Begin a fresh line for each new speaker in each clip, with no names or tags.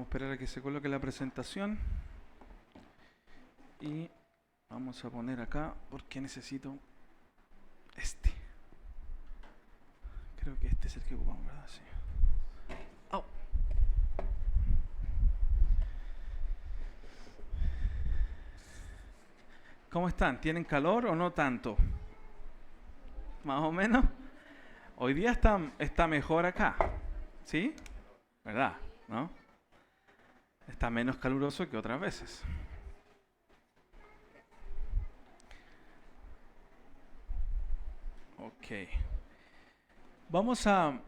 esperar a que se coloque la presentación. Y vamos a poner acá, porque necesito este. Creo que este es el que ocupamos, ¿verdad? Sí. ¡Au! ¿Cómo están? ¿Tienen calor o no tanto? Más o menos. Hoy día está mejor acá. ¿Sí? ¿Verdad? ¿No? Está menos caluroso que otras veces. Ok. Vamos a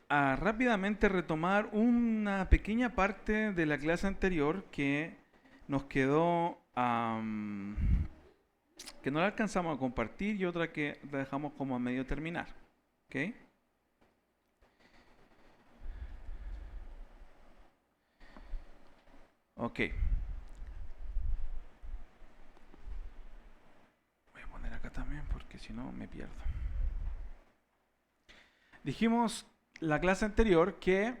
rápidamente retomar una pequeña parte de la clase anterior que nos quedó, que no la alcanzamos a compartir, y otra que la dejamos como a medio terminar. ¿Ok? Ok. Voy a poner acá también porque si no me pierdo. Dijimos la clase anterior que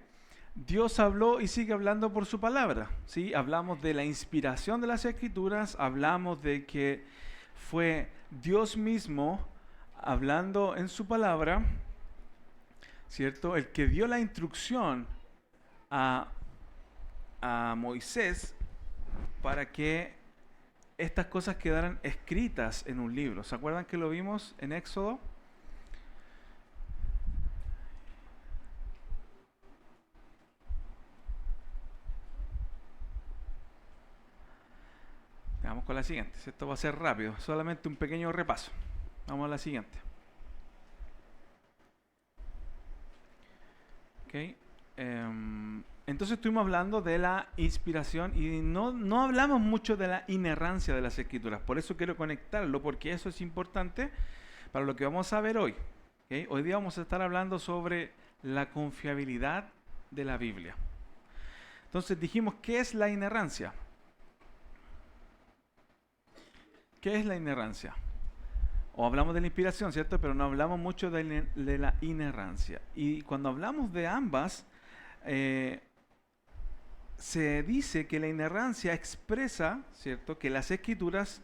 Dios habló y sigue hablando por su palabra, ¿sí? Hablamos de la inspiración de las Escrituras, hablamos de que fue Dios mismo hablando en su palabra, ¿cierto? El que dio la instrucción a Moisés para que estas cosas quedaran escritas en un libro. ¿Se acuerdan que lo vimos en Éxodo? Vamos con la siguiente. Esto va a ser rápido, solamente un pequeño repaso. Vamos a la siguiente. Okay. Entonces estuvimos hablando de la inspiración y no hablamos mucho de la inerrancia de las Escrituras. Por eso quiero conectarlo, porque eso es importante para lo que vamos a ver hoy. ¿Okay? Hoy día vamos a estar hablando sobre la confiabilidad de la Biblia. Entonces dijimos, ¿qué es la inerrancia? ¿Qué es la inerrancia? O hablamos de la inspiración, ¿cierto? Pero no hablamos mucho de la inerrancia. Y cuando hablamos de ambas, se dice que la inerrancia expresa, ¿cierto?, que las Escrituras,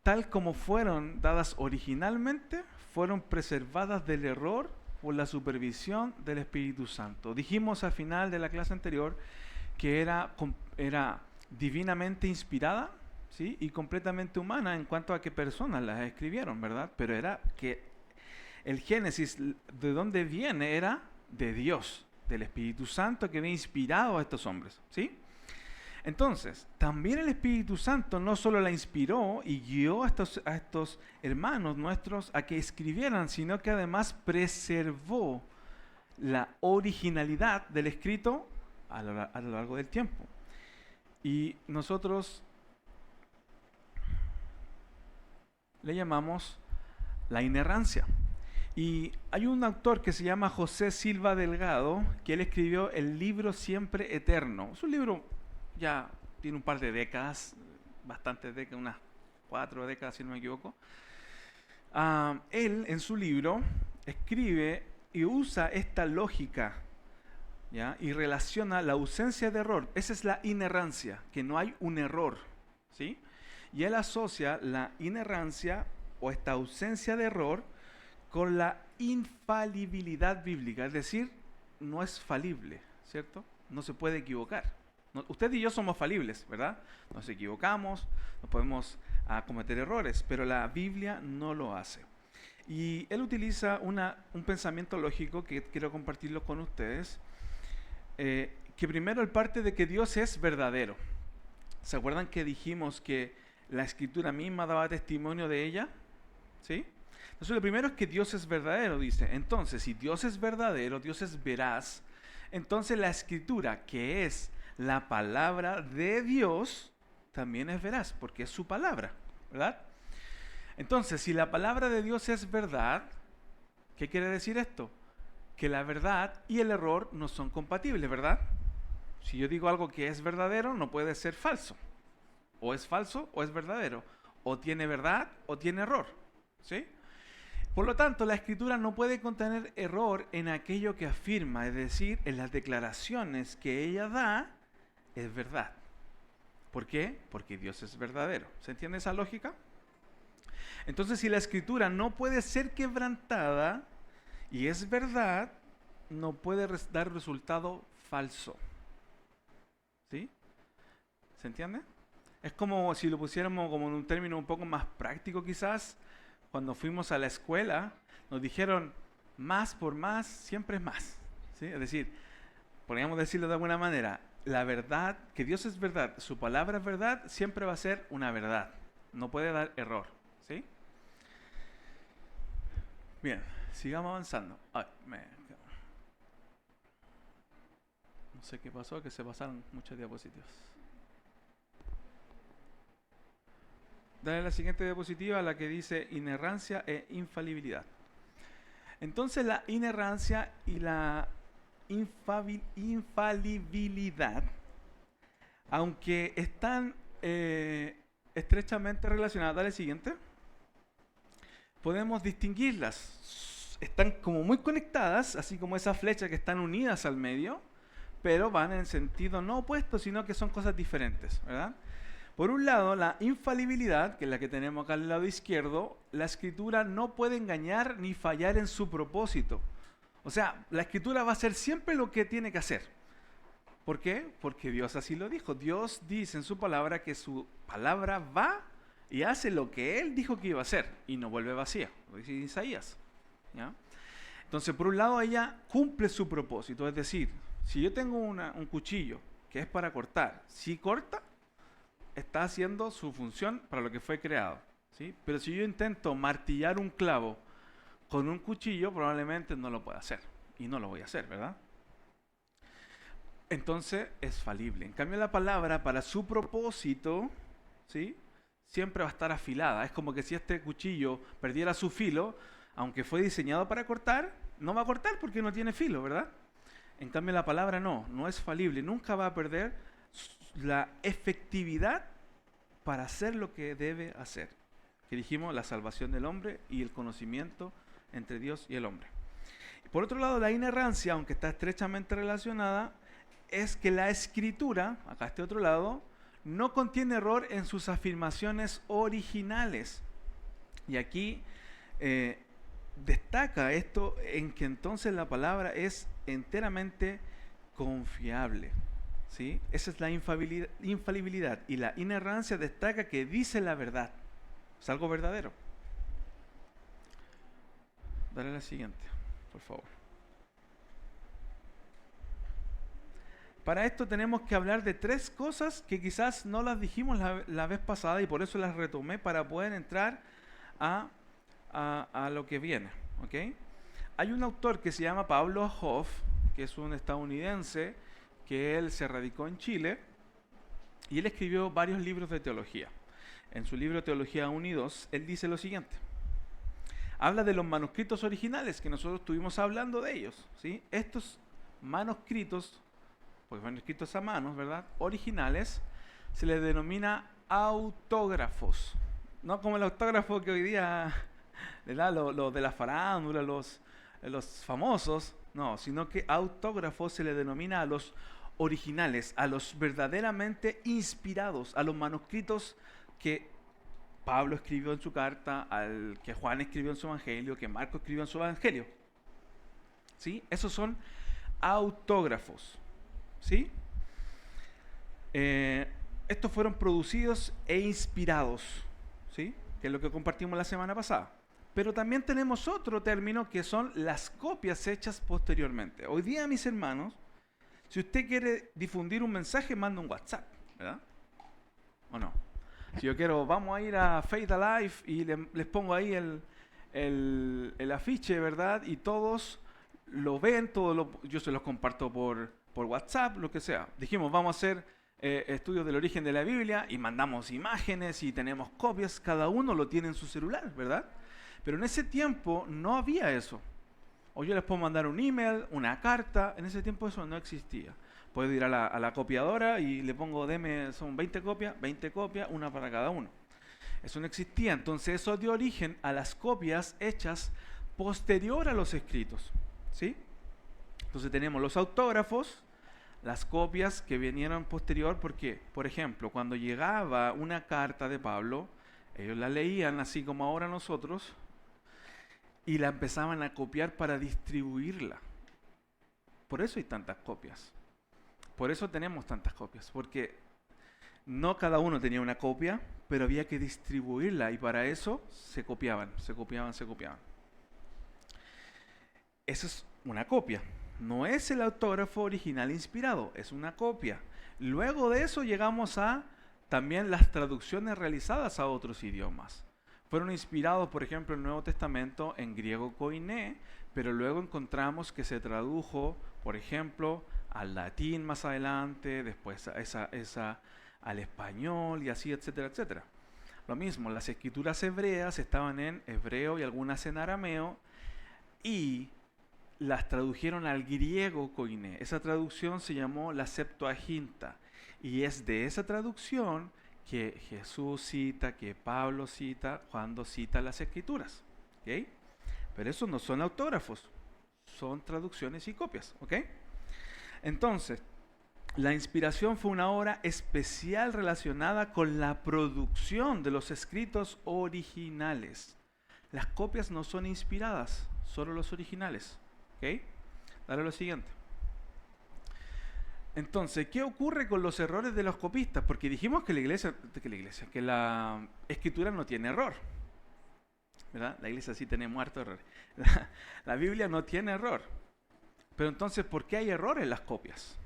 tal como fueron dadas originalmente, fueron preservadas del error por la supervisión del Espíritu Santo. Dijimos al final de la clase anterior que era divinamente inspirada, ¿sí?, y completamente humana en cuanto a qué personas las escribieron, ¿verdad? Pero era que el Génesis, de dónde viene, era de Dios, del Espíritu Santo que había inspirado a estos hombres, ¿sí? Entonces, también el Espíritu Santo no solo la inspiró y guió a estos hermanos nuestros a que escribieran, sino que además preservó la originalidad del escrito a lo largo del tiempo. Y nosotros le llamamos la inerrancia. Y hay un autor que se llama José Silva Delgado, que él escribió el libro Siempre Eterno. Es un libro, ya tiene un par de décadas, bastantes décadas, unas 4 décadas si no me equivoco. Él en su libro escribe y usa esta lógica, ¿ya?, y relaciona la ausencia de error. Esa es la inerrancia, que no hay un error, ¿sí? Y él asocia la inerrancia o esta ausencia de error con la infalibilidad bíblica, es decir, no es falible, ¿cierto? No se puede equivocar. Usted y yo somos falibles, ¿verdad? Nos equivocamos, no podemos cometer errores, pero la Biblia no lo hace. Y él utiliza un pensamiento lógico que quiero compartirlo con ustedes, que primero él parte de que Dios es verdadero. ¿Se acuerdan que dijimos que la Escritura misma daba testimonio de ella? ¿Sí? Entonces lo primero es que Dios es verdadero, dice. Entonces, si Dios es verdadero, Dios es veraz, entonces la Escritura, que es la palabra de Dios, también es veraz, porque es su palabra, ¿verdad? Entonces, si la palabra de Dios es verdad, ¿qué quiere decir esto? Que la verdad y el error no son compatibles, ¿verdad? Si yo digo algo que es verdadero, no puede ser falso. O es falso o es verdadero. O tiene verdad o tiene error, ¿sí? Por lo tanto, la Escritura no puede contener error en aquello que afirma, es decir, en las declaraciones que ella da es verdad. ¿Por qué? Porque Dios es verdadero. ¿Se entiende esa lógica? Entonces, si la escritura no puede ser quebrantada y es verdad, no puede dar resultado falso. ¿Sí? ¿Se entiende? Es como si lo pusiéramos como en un término un poco más práctico quizás. Cuando fuimos a la escuela, nos dijeron, más por más siempre es más. ¿Sí? Es decir, podríamos decirlo de alguna manera, la verdad, que Dios es verdad, su palabra es verdad, siempre va a ser una verdad. No puede dar error. ¿Sí? Bien, sigamos avanzando. Ay, no sé qué pasó, que se pasaron muchas diapositivas. Dale la siguiente diapositiva, la que dice inerrancia e infalibilidad. Entonces la inerrancia y la infalibilidad, aunque están estrechamente relacionadas, dale siguiente, podemos distinguirlas. Están como muy conectadas, así como esas flechas que están unidas al medio, pero van en sentido no opuesto, sino que son cosas diferentes, ¿verdad? Por un lado, la infalibilidad, que es la que tenemos acá al lado izquierdo, la escritura no puede engañar ni fallar en su propósito. O sea, la escritura va a hacer siempre lo que tiene que hacer. ¿Por qué? Porque Dios así lo dijo. Dios dice en su palabra que su palabra va y hace lo que Él dijo que iba a hacer y no vuelve vacía, lo dice Isaías. ¿Ya? Entonces, por un lado, ella cumple su propósito. Es decir, si yo tengo un cuchillo que es para cortar, si corta, está haciendo su función para lo que fue creado, ¿sí? Pero si yo intento martillar un clavo con un cuchillo, probablemente no lo pueda hacer. Y no lo voy a hacer, ¿verdad? Entonces es falible. En cambio, la palabra para su propósito, ¿sí?, siempre va a estar afilada. Es como que si este cuchillo perdiera su filo, aunque fue diseñado para cortar, no va a cortar porque no tiene filo, ¿verdad? En cambio, la palabra no es falible. Nunca va a perder la efectividad para hacer lo que debe hacer. Que dijimos, la salvación del hombre y el conocimiento entre Dios y el hombre. Por otro lado, la inerrancia, aunque está estrechamente relacionada, es que la escritura, acá este otro lado, no contiene error en sus afirmaciones originales. Y aquí destaca esto en que entonces la palabra es enteramente confiable. ¿Sí? Esa es la infalibilidad. Y la inerrancia destaca que dice la verdad. Es algo verdadero. Dale la siguiente, por favor. Para esto tenemos que hablar de tres cosas que quizás no las dijimos la vez pasada y por eso las retomé para poder entrar a lo que viene. ¿Okay? Hay un autor que se llama Pablo Hoff, que es un estadounidense, que él se radicó en Chile y él escribió varios libros de teología. En su libro Teología 1 y 2, él dice lo siguiente. Habla de los manuscritos originales, que nosotros estuvimos hablando de ellos, ¿sí? Estos manuscritos, porque fueron escritos a manos, ¿verdad?, originales, se les denomina autógrafos. No como el autógrafo que hoy día le da lo de la farándula, los famosos, no, sino que autógrafos se le denomina a los originales, a los verdaderamente inspirados, a los manuscritos que Pablo escribió en su carta, al que Juan escribió en su evangelio, que Marco escribió en su evangelio. ¿Sí? Esos son autógrafos. ¿Sí? Estos fueron producidos e inspirados, ¿sí?, que es lo que compartimos la semana pasada. Pero también tenemos otro término que son las copias hechas posteriormente. Hoy día, mis hermanos, si usted quiere difundir un mensaje, manda un WhatsApp, ¿verdad? ¿O no? Si yo quiero, vamos a ir a Faith Alive y les pongo ahí el afiche, ¿verdad? Y todos lo ven, yo se los comparto por WhatsApp, lo que sea. Dijimos, vamos a hacer estudios del origen de la Biblia y mandamos imágenes y tenemos copias, cada uno lo tiene en su celular, ¿verdad? Pero en ese tiempo no había eso. O yo les puedo mandar un email, una carta, en ese tiempo eso no existía. Puedo ir a la copiadora y le pongo, son 20 copias, una para cada uno. Eso no existía, entonces eso dio origen a las copias hechas posterior a los escritos, ¿sí? Entonces tenemos los autógrafos, las copias que vinieron posterior, porque, por ejemplo, cuando llegaba una carta de Pablo, ellos la leían así como ahora nosotros y la empezaban a copiar para distribuirla. Por eso hay tantas copias. Por eso tenemos tantas copias, porque no cada uno tenía una copia, pero había que distribuirla y para eso se copiaban. Esa es una copia. No es el autógrafo original inspirado, es una copia. Luego de eso llegamos a también las traducciones realizadas a otros idiomas. Fueron inspirados, por ejemplo, el Nuevo Testamento en griego koiné, pero luego encontramos que se tradujo, por ejemplo, al latín más adelante, después al español y así, etcétera, etcétera. Lo mismo, las escrituras hebreas estaban en hebreo y algunas en arameo y las tradujeron al griego koiné. Esa traducción se llamó la Septuaginta y es de esa traducción que Jesús cita, que Pablo cita cuando cita las escrituras. ¿Okay? Pero esos no son autógrafos, son traducciones y copias. ¿Okay? Entonces, la inspiración fue una obra especial relacionada con la producción de los escritos originales. Las copias no son inspiradas, solo los originales. ¿Ok? Dale lo siguiente. Entonces, ¿qué ocurre con los errores de los copistas? Porque dijimos que la escritura no tiene error. ¿Verdad? La iglesia sí tiene muerto errores. La Biblia no tiene error. Pero entonces, ¿por qué hay errores en las copias?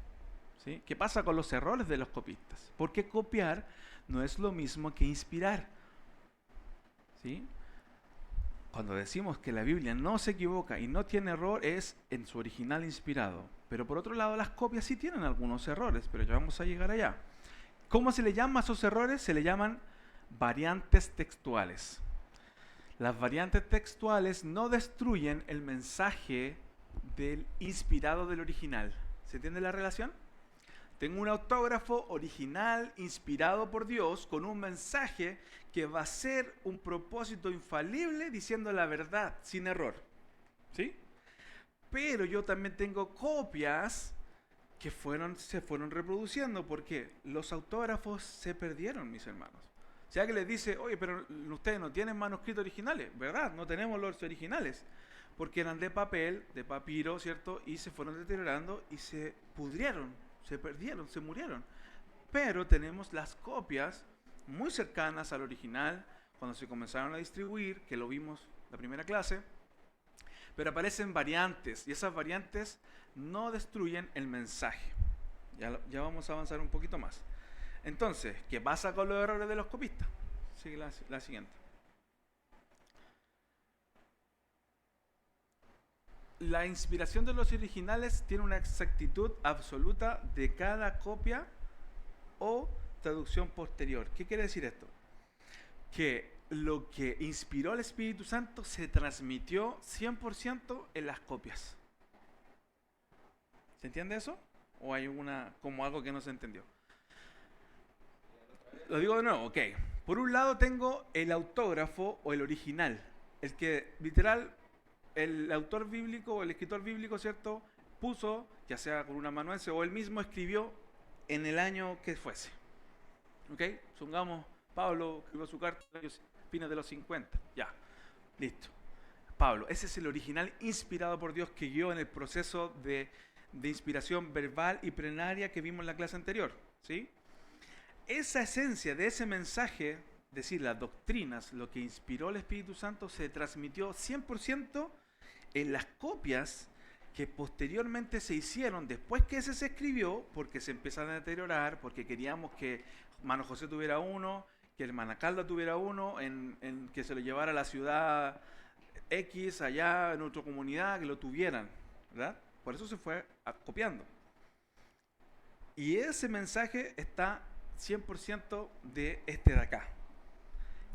¿Sí? ¿Qué pasa con los errores de los copistas? Porque copiar no es lo mismo que inspirar. ¿Sí? Cuando decimos que la Biblia no se equivoca y no tiene error, es en su original inspirado. Pero por otro lado, las copias sí tienen algunos errores, pero ya vamos a llegar allá. ¿Cómo se le llama a esos errores? Se le llaman variantes textuales. Las variantes textuales no destruyen el mensaje del inspirado del original. ¿Se entiende la relación? Tengo un autógrafo original inspirado por Dios con un mensaje que va a ser un propósito infalible diciendo la verdad sin error. ¿Sí? Pero yo también tengo copias que se fueron reproduciendo porque los autógrafos se perdieron, mis hermanos. Si alguien les dice, oye, pero ustedes no tienen manuscritos originales, ¿verdad? No tenemos los originales, porque eran de papel, de papiro, ¿cierto? Y se fueron deteriorando y se pudrieron, se perdieron, se murieron. Pero tenemos las copias muy cercanas al original, cuando se comenzaron a distribuir, que lo vimos la primera clase, pero aparecen variantes, y esas variantes no destruyen el mensaje. Ya vamos a avanzar un poquito más. Entonces, ¿qué pasa con los errores de los copistas? Sigue la siguiente. La inspiración de los originales tiene una exactitud absoluta de cada copia o traducción posterior. ¿Qué quiere decir esto? Que lo que inspiró al Espíritu Santo se transmitió 100% en las copias. ¿Se entiende eso? ¿O hay como algo que no se entendió? Lo digo de nuevo, ok. Por un lado tengo el autógrafo o el original, el que literal el autor bíblico o el escritor bíblico, ¿cierto?, puso, ya sea con un amanuense o él mismo escribió en el año que fuese. ¿Ok? Supongamos, Pablo escribió su carta a fines de los 50. Ya, listo. Pablo, ese es el original inspirado por Dios que guió en el proceso de inspiración verbal y plenaria que vimos en la clase anterior. ¿Sí? Esa esencia de ese mensaje, es decir, las doctrinas, lo que inspiró el Espíritu Santo, se transmitió 100% en las copias que posteriormente se hicieron después que ese se escribió, porque se empezaron a deteriorar, porque queríamos que hermano José tuviera uno, que hermana Calda tuviera uno, en que se lo llevara a la ciudad X, allá en otra comunidad, que lo tuvieran, ¿verdad? Por eso se fue copiando. Y ese mensaje está 100% de este de acá.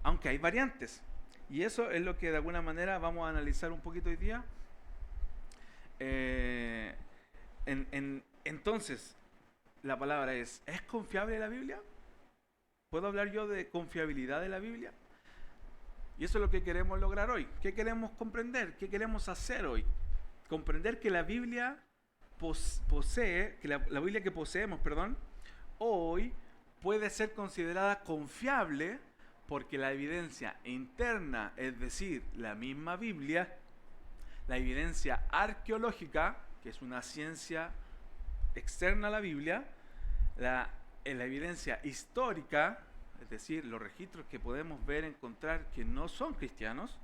Aunque hay variantes. Y eso es lo que de alguna manera vamos a analizar un poquito hoy día. Entonces, la palabra ¿es confiable la Biblia? ¿Puedo hablar yo de confiabilidad de la Biblia? Y eso es lo que queremos lograr hoy. ¿Qué queremos comprender? ¿Qué queremos hacer hoy? Comprender que la Biblia posee, que la Biblia que poseemos, perdón, hoy puede ser considerada confiable porque la evidencia interna, es decir, la misma Biblia, la evidencia arqueológica, que es una ciencia externa a la Biblia, la evidencia histórica, es decir, los registros que podemos ver, encontrar que no son cristianos,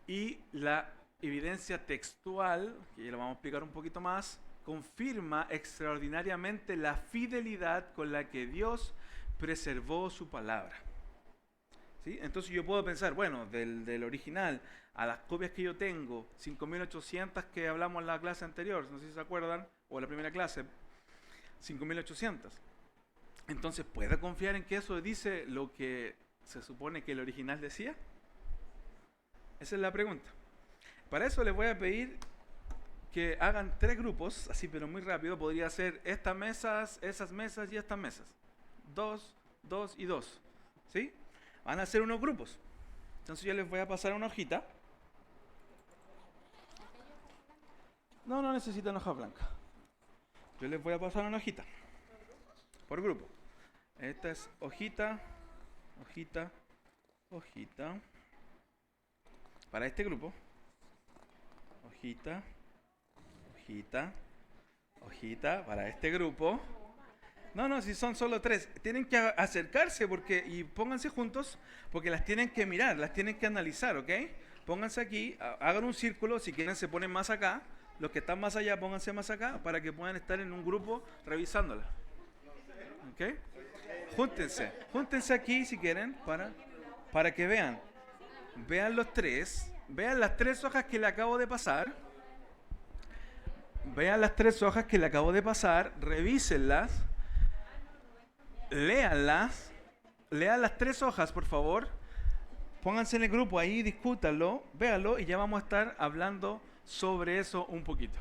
y la evidencia textual, que ya lo vamos a explicar un poquito más, confirma extraordinariamente la fidelidad con la que Dios preservó su palabra. ¿Sí? Entonces yo puedo pensar, bueno, del original a las copias que yo tengo, 5.800 que hablamos en la clase anterior, no sé si se acuerdan, o en la primera clase, 5.800. Entonces, ¿puedo confiar en que eso dice lo que se supone que el original decía? Esa es la pregunta. Para eso les voy a pedir que hagan 3 grupos, así pero muy rápido. Podría ser estas mesas, esas mesas y estas mesas. 2, 2 y 2. ¿Sí? Van a ser unos grupos. Entonces yo les voy a pasar una hojita. No necesitan hoja blanca. Yo les voy a pasar una hojita. Por grupo. Esta es hojita, hojita, hojita. Para este grupo. Hojita, hojita, hojita. Para este grupo. No, si son solo 3. Tienen que acercarse y pónganse juntos porque las tienen que mirar, las tienen que analizar, ¿ok? Pónganse aquí, hagan un círculo, si quieren se ponen más acá. Los que están más allá, pónganse más acá para que puedan estar en un grupo revisándola. ¿Ok? Júntense aquí si quieren para que vean. Vean los 3, vean las 3 hojas que le acabo de pasar. Vean las 3 hojas que le acabo de pasar, revísenlas, léanlas, lean las 3 hojas, por favor. Pónganse en el grupo ahí, discútanlo, véanlo y ya vamos a estar hablando sobre eso un poquito.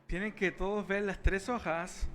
Tienen que todos ver las 3 hojas.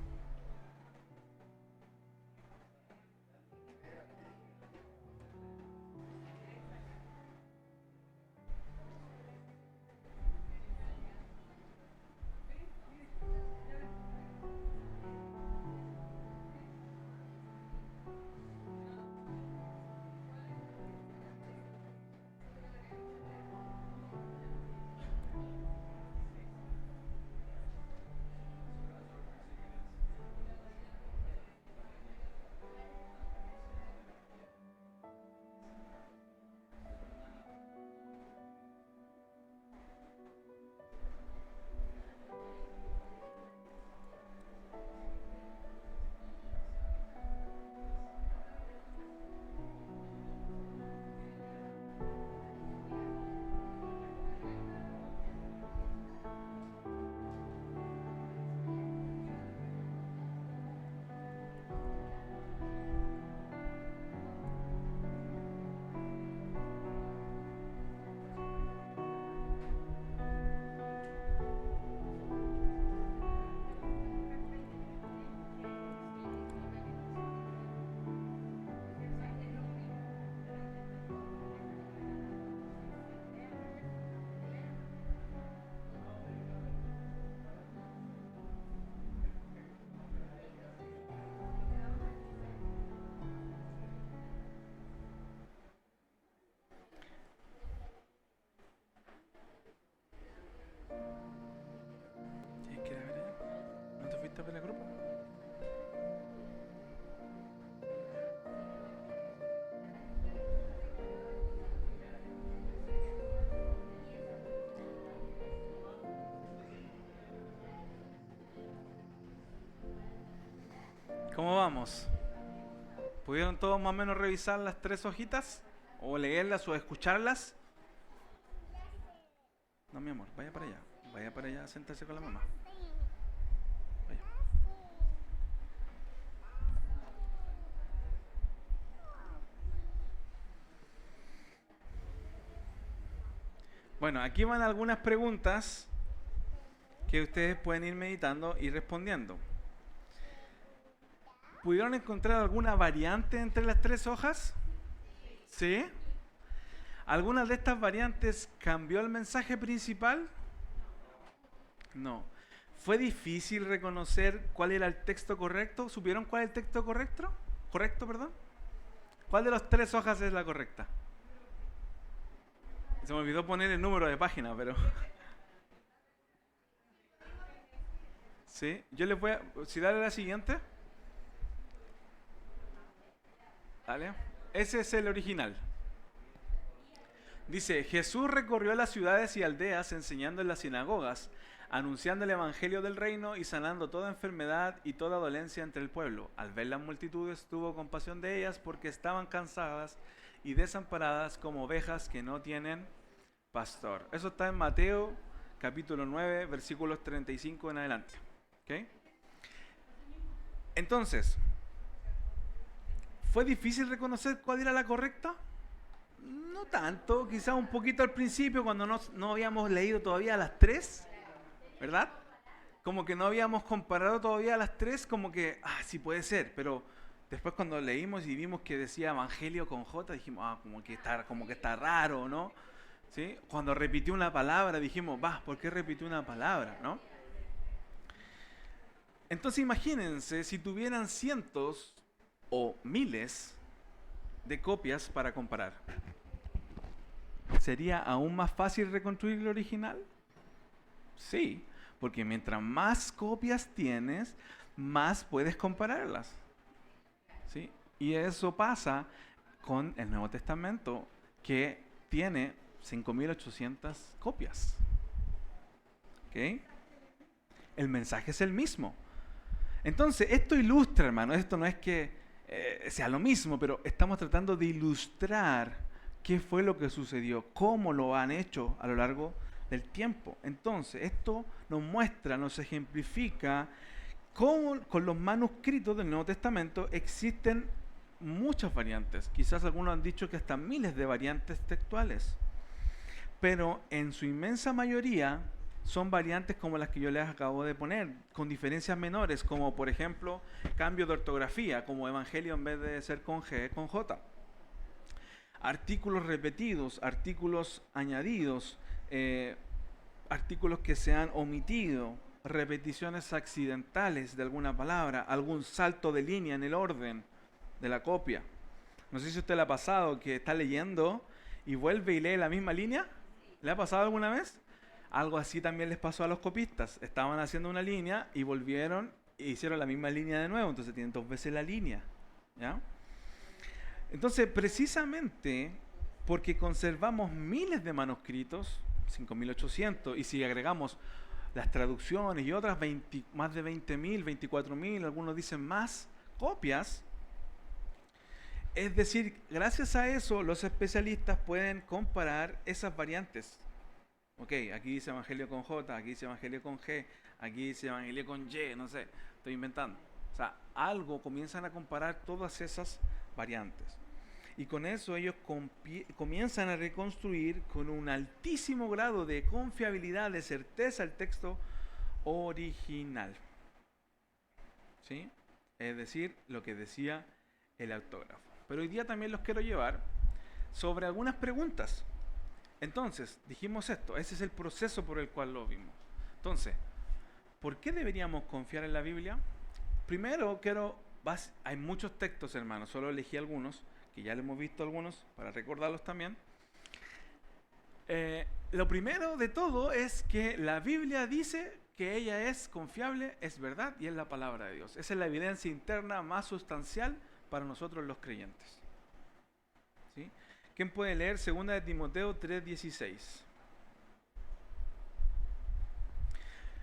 ¿Cómo vamos? ¿Pudieron todos más o menos revisar las 3 hojitas? ¿O leerlas o escucharlas? No, mi amor, vaya para allá. Vaya para allá a sentarse con la mamá. Vaya. Bueno, aquí van algunas preguntas que ustedes pueden ir meditando y respondiendo. ¿Pudieron encontrar alguna variante entre las 3 hojas? ¿Sí? ¿Alguna de estas variantes cambió el mensaje principal? No. ¿Fue difícil reconocer cuál era el texto correcto? ¿Supieron cuál es el texto correcto? ¿Correcto, perdón? ¿Cuál de las 3 hojas es la correcta? Se me olvidó poner el número de página, pero... Sí, yo les voy a... Si dale la siguiente. ¿Vale? Ese es el original. Dice, Jesús recorrió las ciudades y aldeas enseñando en las sinagogas, anunciando el evangelio del reino y sanando toda enfermedad y toda dolencia entre el pueblo. Al ver las multitudes tuvo compasión de ellas porque estaban cansadas y desamparadas como ovejas que no tienen pastor. Eso está en Mateo capítulo 9, versículos 35 en adelante. ¿Okay? Entonces, ¿fue difícil reconocer cuál era la correcta? No tanto, quizás un poquito al principio cuando no habíamos leído todavía las 3, ¿verdad? Como que no habíamos comparado todavía las 3, como que, sí puede ser, pero después cuando leímos y vimos que decía Evangelio con J, dijimos, como que está raro, ¿no? ¿Sí? Cuando repitió una palabra dijimos, ¿por qué repitió una palabra, no? Entonces imagínense si tuvieran cientos o miles de copias para comparar. ¿Sería aún más fácil reconstruir el original? Sí, porque mientras más copias tienes, más puedes compararlas. ¿Sí? Y eso pasa con el Nuevo Testamento, que tiene 5.800 copias. ¿Okay? El mensaje es el mismo. Entonces, esto ilustra, hermano, esto no es que sea lo mismo, pero estamos tratando de ilustrar qué fue lo que sucedió, cómo lo han hecho a lo largo del tiempo. Entonces, esto nos muestra, nos ejemplifica cómo con los manuscritos del Nuevo Testamento existen muchas variantes. Quizás algunos han dicho que hasta miles de variantes textuales. Pero en su inmensa mayoría son variantes como las que yo les acabo de poner, con diferencias menores, como por ejemplo cambio de ortografía, como evangelio en vez de ser con G, con J. Artículos repetidos, artículos añadidos, artículos que se han omitido, repeticiones accidentales de alguna palabra, algún salto de línea en el orden de la copia. No sé si a usted le ha pasado que está leyendo y vuelve y lee la misma línea. ¿Le ha pasado alguna vez? Algo así también les pasó a los copistas. Estaban haciendo una línea y volvieron e hicieron la misma línea de nuevo. Entonces tienen 2 veces la línea. ¿Ya? Entonces, precisamente porque conservamos miles de manuscritos, 5.800, y si agregamos las traducciones y otras más de 20.000, 24.000, algunos dicen más copias, es decir, gracias a eso los especialistas pueden comparar esas variantes. Ok, aquí dice Evangelio con J, aquí dice Evangelio con G, aquí dice Evangelio con Y, no sé, estoy inventando. O sea, algo comienzan a comparar todas esas variantes. Y con eso ellos comienzan a reconstruir con un altísimo grado de confiabilidad, de certeza, el texto original. ¿Sí? Es decir, lo que decía el autógrafo. Pero hoy día también los quiero llevar sobre algunas preguntas. Entonces, dijimos esto, ese es el proceso por el cual lo vimos. Entonces, ¿por qué deberíamos confiar en la Biblia? Primero, hay muchos textos, hermanos, solo elegí algunos, que ya le hemos visto algunos, para recordarlos también. Lo primero de todo es que la Biblia dice que ella es confiable, es verdad y es la palabra de Dios. Esa es la evidencia interna más sustancial para nosotros los creyentes. ¿Sí? ¿Quién puede leer 2 de Timoteo 3:16?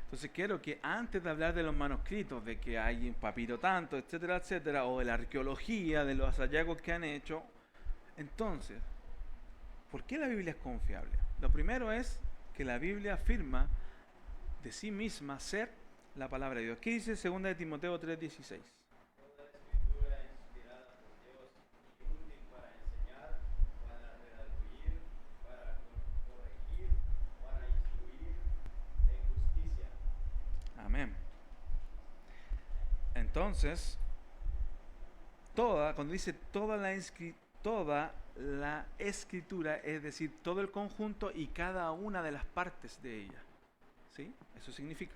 Entonces quiero que antes de hablar de los manuscritos, de que hay un papiro tanto, etcétera, etcétera, o de la arqueología, de los hallazgos que han hecho, entonces, ¿por qué la Biblia es confiable? Lo primero es que la Biblia afirma de sí misma ser la palabra de Dios. ¿Qué dice 2 de Timoteo 3:16?
Toda escritura es inspirada por Dios y útil para enseñar, para redarguir, para corregir, para instruir en justicia.
Amén. Entonces, cuando dice toda la escritura, es decir, todo el conjunto y cada una de las partes de ella. ¿Sí? Eso significa.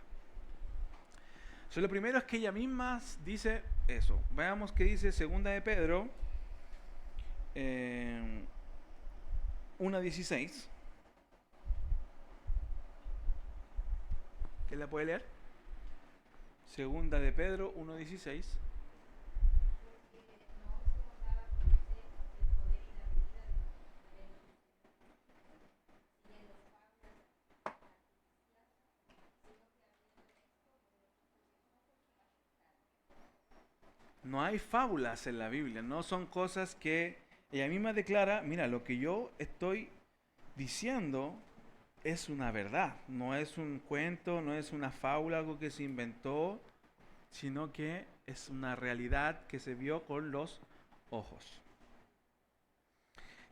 Lo primero es que ella misma dice eso. Veamos qué dice 2 de Pedro 1:16. ¿Quién la puede leer? 2 de Pedro 1:16. No hay fábulas en la Biblia, no son cosas que ella misma declara, mira, lo que yo estoy diciendo es una verdad, no es un cuento, no es una fábula, algo que se inventó, sino que es una realidad que se vio con los ojos.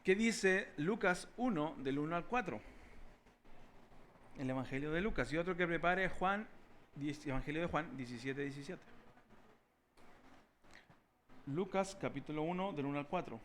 ¿Qué dice Lucas 1, del 1 al 4? El Evangelio de Lucas. Y otro que prepare Evangelio de Juan 17:17. Lucas capítulo 1, del 1 al 4.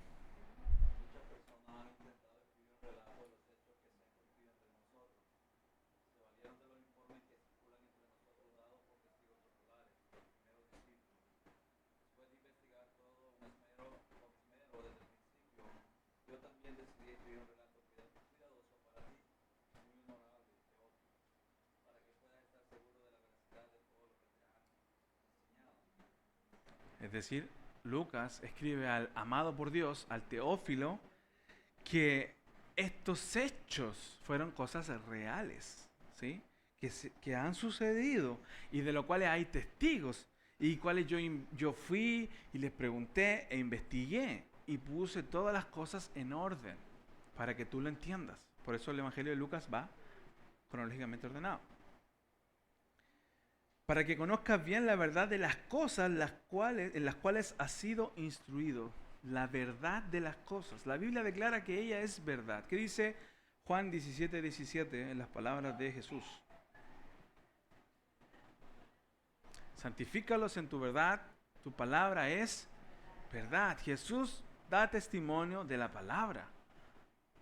Es decir, Lucas escribe al amado por Dios, al Teófilo, que estos hechos fueron cosas reales, ¿sí? Que han sucedido y de los cuales hay testigos y cuales yo fui y les pregunté e investigué y puse todas las cosas en orden para que tú lo entiendas. Por eso el Evangelio de Lucas va cronológicamente ordenado. Para que conozcas bien la verdad de las cosas en las cuales has sido instruido. La verdad de las cosas. La Biblia declara que ella es verdad. ¿Qué dice Juan 17:17 en las palabras de Jesús? Santifícalos en tu verdad, tu palabra es verdad. Jesús da testimonio de la palabra.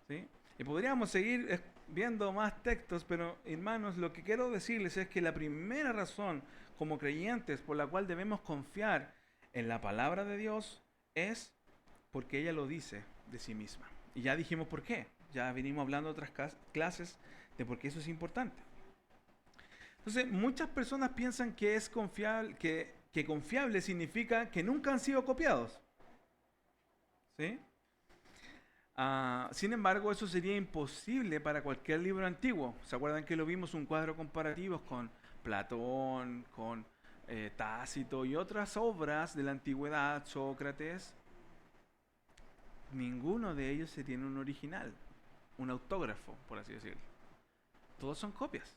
¿Sí? Y podríamos seguir viendo más textos, pero hermanos, lo que quiero decirles es que la primera razón como creyentes por la cual debemos confiar en la palabra de Dios es porque ella lo dice de sí misma. Y ya dijimos por qué. Ya venimos hablando otras clases de por qué eso es importante. Entonces, muchas personas piensan que es confiable, que confiable significa que nunca han sido copiados. ¿Sí? Sin embargo, eso sería imposible para cualquier libro antiguo. ¿Se acuerdan que lo vimos un cuadro comparativo con Platón, con Tácito y otras obras de la antigüedad, Sócrates? Ninguno de ellos se tiene un original, un autógrafo, por así decirlo. Todos son copias.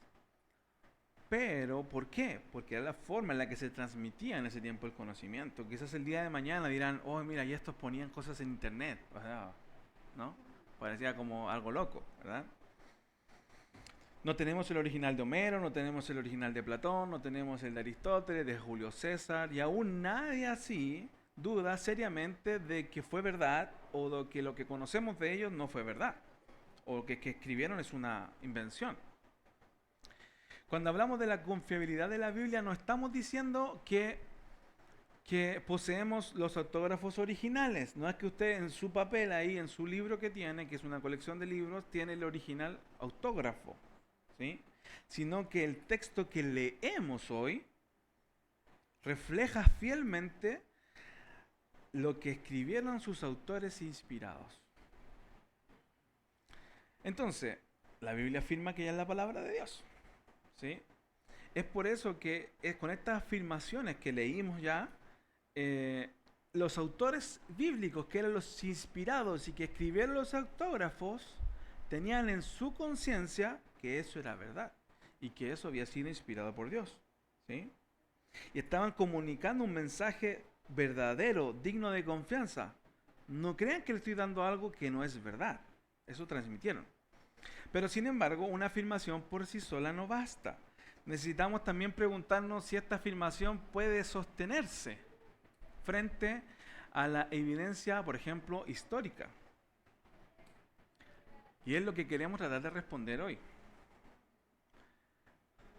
Pero, ¿por qué? Porque era la forma en la que se transmitía en ese tiempo el conocimiento. Quizás el día de mañana dirán, oh, mira, y estos ponían cosas en internet. O sea, ¿no? Parecía como algo loco, ¿verdad? No tenemos el original de Homero, no tenemos el original de Platón, no tenemos el de Aristóteles, de Julio César, y aún nadie así duda seriamente de que fue verdad o de que lo que conocemos de ellos no fue verdad, o que escribieron es una invención. Cuando hablamos de la confiabilidad de la Biblia, no estamos diciendo que poseemos los autógrafos originales. No es que usted en su papel ahí, en su libro que tiene, que es una colección de libros, tiene el original autógrafo, ¿sí? Sino que el texto que leemos hoy refleja fielmente lo que escribieron sus autores inspirados. Entonces, la Biblia afirma que ella es la palabra de Dios, ¿sí? es por eso que con estas afirmaciones que leímos ya, los autores bíblicos, que eran los inspirados y que escribieron los autógrafos, tenían en su conciencia que eso era verdad y que eso había sido inspirado por Dios, ¿sí? Y estaban comunicando un mensaje verdadero, digno de confianza. No crean que le estoy dando algo que no es verdad. Eso transmitieron. Pero sin embargo, una afirmación por sí sola no basta. Necesitamos también preguntarnos si esta afirmación puede sostenerse frente a la evidencia, por ejemplo, histórica. Y es lo que queremos tratar de responder hoy.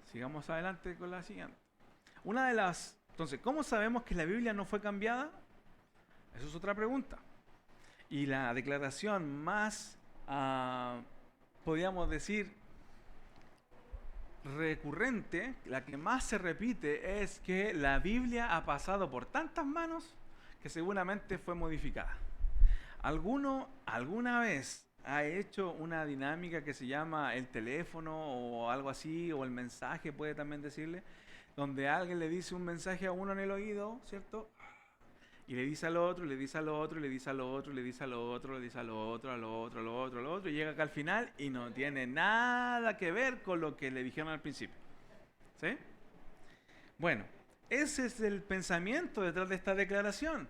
Sigamos adelante con la siguiente. Entonces, ¿cómo sabemos que la Biblia no fue cambiada? Eso es otra pregunta. Y la declaración más, podríamos decir, recurrente, la que más se repite, es que la Biblia ha pasado por tantas manos que seguramente fue modificada. ¿Alguno alguna vez ha hecho una dinámica que se llama el teléfono o algo así, o el mensaje, puede también decirle, donde alguien le dice un mensaje a uno en el oído, ¿cierto? Y le dice al otro, y le dice al otro, y le dice al otro, y le dice al otro, le dice al otro, al otro, al otro, al otro, y llega acá al final y no tiene nada que ver con lo que le dijeron al principio. ¿Sí? Bueno, ese es el pensamiento detrás de esta declaración.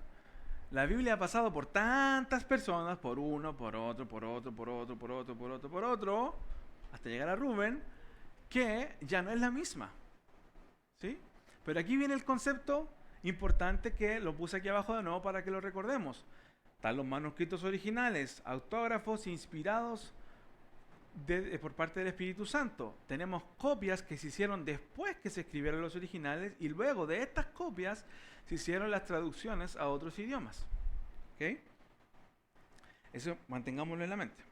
La Biblia ha pasado por tantas personas, por uno, por otro, por otro, por otro, por otro, por otro, por otro, hasta llegar a Rubén, que ya no es la misma. ¿Sí? Pero aquí viene el concepto importante que lo puse aquí abajo de nuevo para que lo recordemos. Están los manuscritos originales, autógrafos inspirados por parte del Espíritu Santo. Tenemos copias que se hicieron después que se escribieron los originales y luego de estas copias se hicieron las traducciones a otros idiomas. ¿Ok? Eso mantengámoslo en la mente.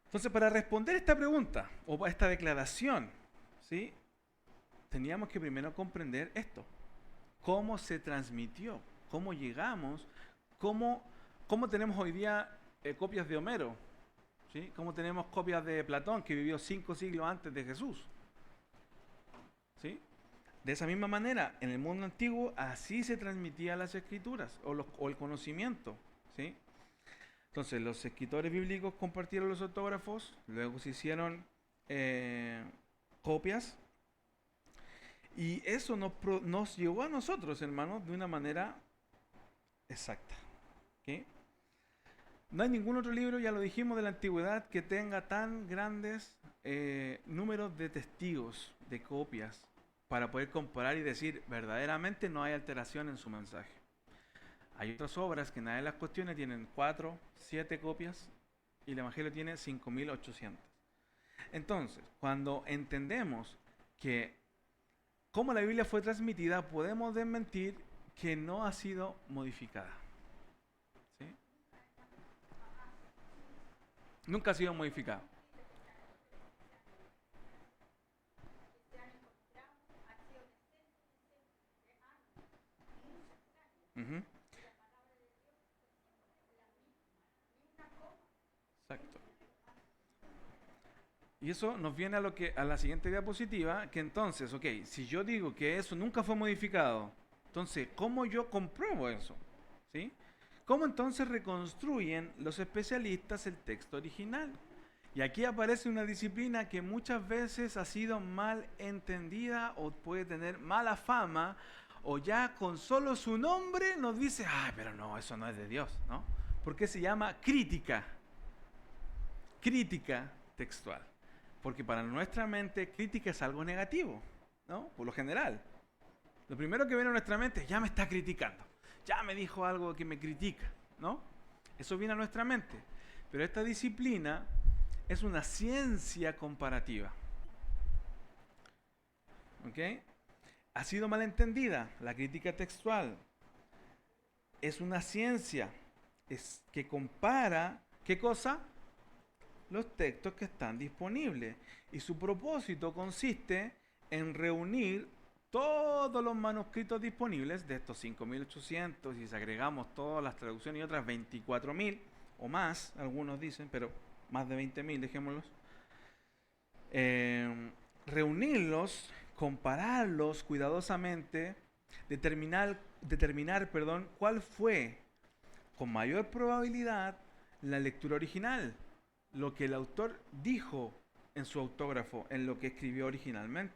Entonces, para responder esta pregunta o a esta declaración, ¿sí?, teníamos que primero comprender esto. ¿Cómo se transmitió? ¿Cómo llegamos? ¿Cómo tenemos hoy día copias de Homero? ¿Sí? ¿Cómo tenemos copias de Platón, que vivió 5 siglos antes de Jesús? ¿Sí? De esa misma manera, en el mundo antiguo, así se transmitían las escrituras o el conocimiento. ¿Sí? Entonces, los escritores bíblicos compartieron los autógrafos, luego se hicieron copias, y eso nos llegó a nosotros, hermanos, de una manera exacta. ¿Okay? No hay ningún otro libro, ya lo dijimos, de la antigüedad que tenga tan grandes números de testigos, de copias, para poder comparar y decir, verdaderamente no hay alteración en su mensaje. Hay otras obras que nadie las cuestiona, tienen 4, 7 copias, y el Evangelio tiene 5.800. Entonces, cuando entendemos que cómo la Biblia fue transmitida, podemos desmentir que no ha sido modificada. ¿Sí? Nunca ha sido modificada. Uh-huh. Exacto. Y eso nos viene a la siguiente diapositiva, que entonces, ok, si yo digo que eso nunca fue modificado, entonces, ¿cómo yo compruebo eso? ¿Sí? ¿Cómo entonces reconstruyen los especialistas el texto original? Y aquí aparece una disciplina que muchas veces ha sido mal entendida o puede tener mala fama, o ya con solo su nombre nos dice, ay, pero no, eso no es de Dios, ¿no? Porque se llama crítica textual. Porque para nuestra mente, crítica es algo negativo, ¿no? Por lo general. Lo primero que viene a nuestra mente es, ya me está criticando, ya me dijo algo que me critica, ¿no? Eso viene a nuestra mente. Pero esta disciplina es una ciencia comparativa. ¿Ok? Ha sido mal entendida la crítica textual. Es una ciencia que compara, ¿qué cosa? Los textos que están disponibles. Y su propósito consiste en reunir todos los manuscritos disponibles de estos 5.800, y si agregamos todas las traducciones y otras 24.000 o más, algunos dicen, pero más de 20.000, dejémoslos, reunirlos, compararlos cuidadosamente, determinar, cuál fue con mayor probabilidad la lectura original, lo que el autor dijo en su autógrafo, en lo que escribió originalmente.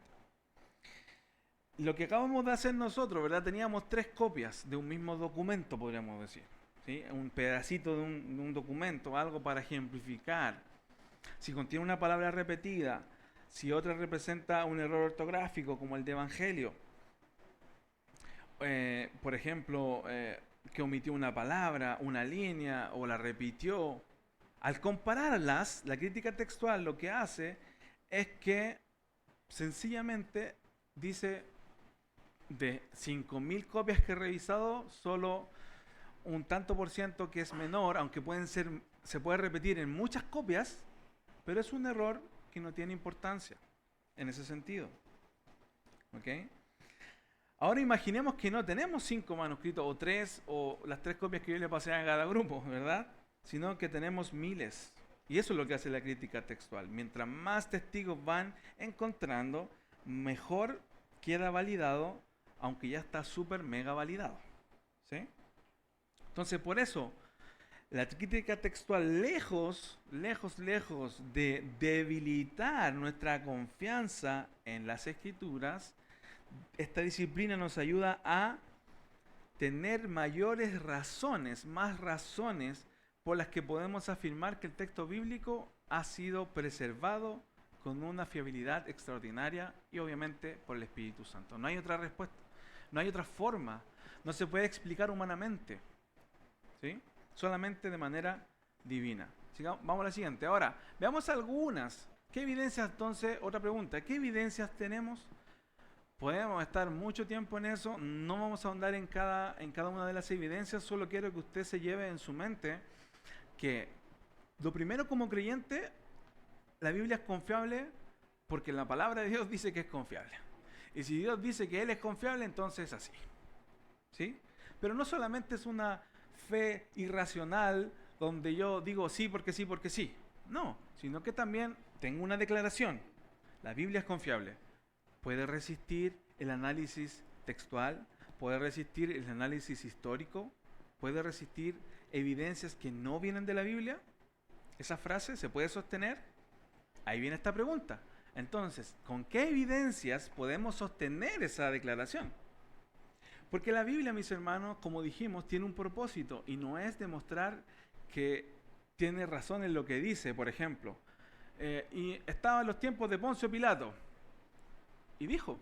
Lo que acabamos de hacer nosotros, ¿verdad? Teníamos 3 copias de un mismo documento, podríamos decir, ¿sí? Un pedacito de un documento, algo para ejemplificar. Si contiene una palabra repetida, si otra representa un error ortográfico, como el de Evangelio, por ejemplo, que omitió una palabra, una línea, o la repitió. Al compararlas, la crítica textual lo que hace es que sencillamente dice, de 5.000 copias que he revisado, solo un tanto por ciento que es menor, aunque se puede repetir en muchas copias, pero es un error que no tiene importancia en ese sentido. ¿Ok? Ahora imaginemos que no tenemos 5 manuscritos, o 3, o las 3 copias que yo le pasé a cada grupo, ¿verdad? Sino que tenemos miles. Y eso es lo que hace la crítica textual. Mientras más testigos van encontrando, mejor queda validado, aunque ya está súper mega validado. ¿Sí? Entonces, por eso, la crítica textual, lejos de debilitar nuestra confianza en las Escrituras, esta disciplina nos ayuda a tener mayores razones, más razones por las que podemos afirmar que el texto bíblico ha sido preservado con una fiabilidad extraordinaria y obviamente por el Espíritu Santo. No hay otra respuesta, no hay otra forma, no se puede explicar humanamente, ¿sí? Solamente de manera divina. Vamos a la siguiente. Ahora, veamos algunas. ¿Qué evidencias entonces? Otra pregunta. ¿Qué evidencias tenemos? Podemos estar mucho tiempo en eso. No vamos a ahondar en cada una de las evidencias. Solo quiero que usted se lleve en su mente que lo primero, como creyente, la Biblia es confiable porque la palabra de Dios dice que es confiable. Y si Dios dice que Él es confiable, entonces es así. ¿Sí? Pero no solamente es una fe irracional donde yo digo sí porque sí porque sí. No, sino que también tengo una declaración. La Biblia es confiable. Puede resistir el análisis textual, puede resistir el análisis histórico, puede resistir evidencias que no vienen de la Biblia. Esa frase se puede sostener. Ahí viene esta pregunta. Entonces, ¿con qué evidencias podemos sostener esa declaración? Porque la Biblia, mis hermanos, como dijimos, tiene un propósito y no es demostrar que tiene razón en lo que dice, por ejemplo. Y estaba en los tiempos de Poncio Pilato y dijo,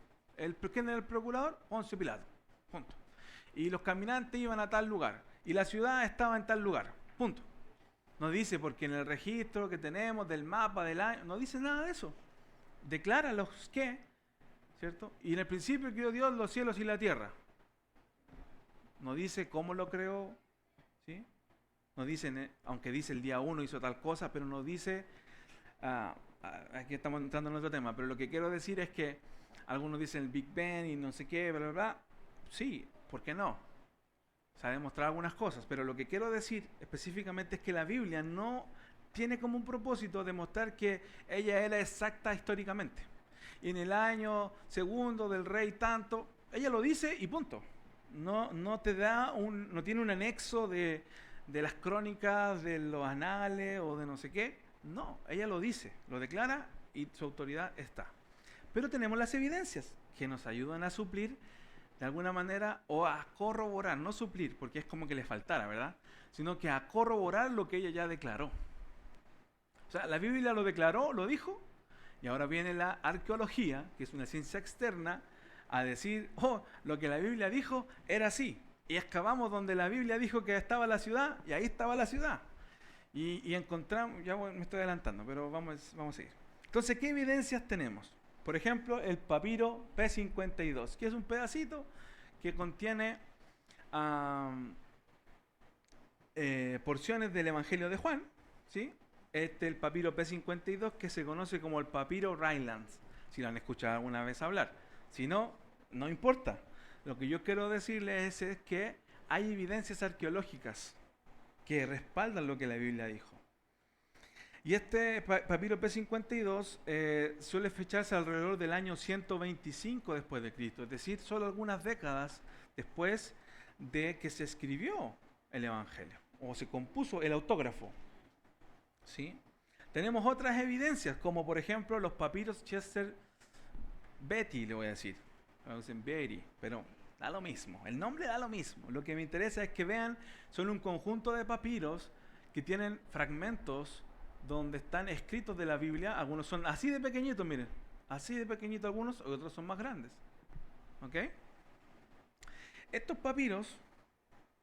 ¿quién era el procurador? Poncio Pilato. Punto. Y los caminantes iban a tal lugar y la ciudad estaba en tal lugar. Punto. No dice, porque en el registro que tenemos del mapa del año, no dice nada de eso. Declara los qué, ¿cierto? Y en el principio creó Dios los cielos y la tierra. No dice cómo lo creó, ¿sí? No dice, aunque dice el día 1 hizo tal cosa, pero no dice, aquí estamos entrando en otro tema, pero lo que quiero decir es que algunos dicen el Big Bang y no sé qué, bla, bla, bla. Sí, ¿por qué no? Se ha demostrado algunas cosas, pero lo que quiero decir específicamente es que la Biblia no tiene como un propósito demostrar que ella era exacta históricamente. Y en el año segundo del rey tanto, ella lo dice y punto. No te da no tiene un anexo de las crónicas, de los anales o de no sé qué. No, ella lo dice, lo declara y su autoridad está. Pero tenemos las evidencias que nos ayudan a suplir de alguna manera o a corroborar, no suplir, porque es como que le faltara, ¿verdad? Sino que a corroborar lo que ella ya declaró. O sea, la Biblia lo declaró, lo dijo, y ahora viene la arqueología, que es una ciencia externa, a decir, lo que la Biblia dijo era así. Y excavamos donde la Biblia dijo que estaba la ciudad, y ahí estaba la ciudad. Y encontramos, ya me estoy adelantando, pero vamos a seguir. Entonces, ¿qué evidencias tenemos? Por ejemplo, el papiro P52, que es un pedacito que contiene porciones del Evangelio de Juan, ¿sí? El papiro P52 que se conoce como el papiro Rhinelands, si lo han escuchado alguna vez hablar. Si no, no importa. Lo que yo quiero decirles es que hay evidencias arqueológicas que respaldan lo que la Biblia dijo. Y este papiro P52 suele fecharse alrededor del año 125 después de Cristo, es decir, solo algunas décadas después de que se escribió el Evangelio o se compuso el autógrafo. ¿Sí? Tenemos otras evidencias, como por ejemplo los papiros Chester Beatty, le voy a decir, dicen Beatty, pero da lo mismo, el nombre da lo mismo. Lo que me interesa es que vean, son un conjunto de papiros que tienen fragmentos donde están escritos de la Biblia. Algunos son así de pequeñitos, miren, así de pequeñitos algunos, otros son más grandes. ¿Ok? Estos papiros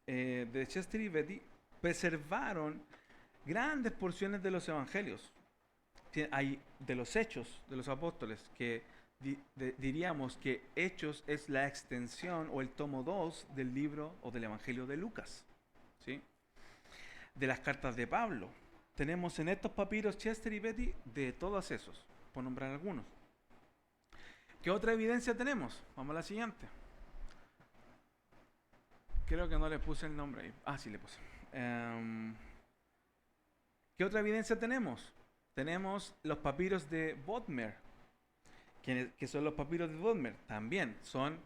de Chester y Beatty preservaron grandes porciones de los evangelios. Hay de los hechos de los apóstoles, que diríamos que Hechos es la extensión o el tomo 2 del libro o del evangelio de Lucas. ¿Sí? De las cartas de Pablo. Tenemos en estos papiros Chester y Beatty de todos esos, por nombrar algunos. ¿Qué otra evidencia tenemos? Vamos a la siguiente. Creo que no le puse el nombre ahí. Ah, sí le puse. ¿Qué otra evidencia tenemos? Tenemos los papiros de Bodmer, que son los papiros de Bodmer. También son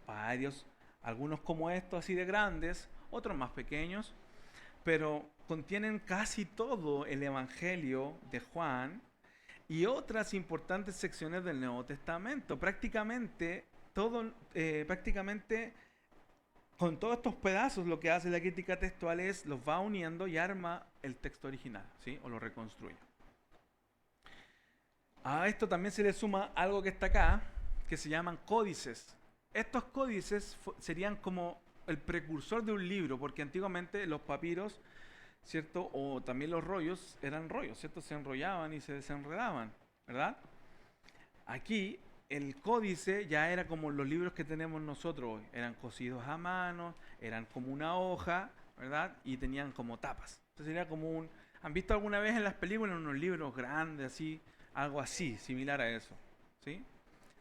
varios, algunos como estos así de grandes, otros más pequeños, pero contienen casi todo el Evangelio de Juan y otras importantes secciones del Nuevo Testamento. Prácticamente con todos estos pedazos lo que hace la crítica textual es los va uniendo y arma el texto original, ¿sí? O lo reconstruye. A esto también se le suma algo que está acá, que se llaman códices. Estos códices serían como el precursor de un libro, porque antiguamente los papiros, ¿cierto? O también los rollos eran rollos, ¿cierto? Se enrollaban y se desenredaban, ¿verdad? Aquí el códice ya era como los libros que tenemos nosotros hoy. Eran cosidos a mano, eran como una hoja, ¿verdad? Y tenían como tapas. Entonces sería como un... ¿Han visto alguna vez en las películas unos libros grandes así? Algo así, similar a eso, ¿sí?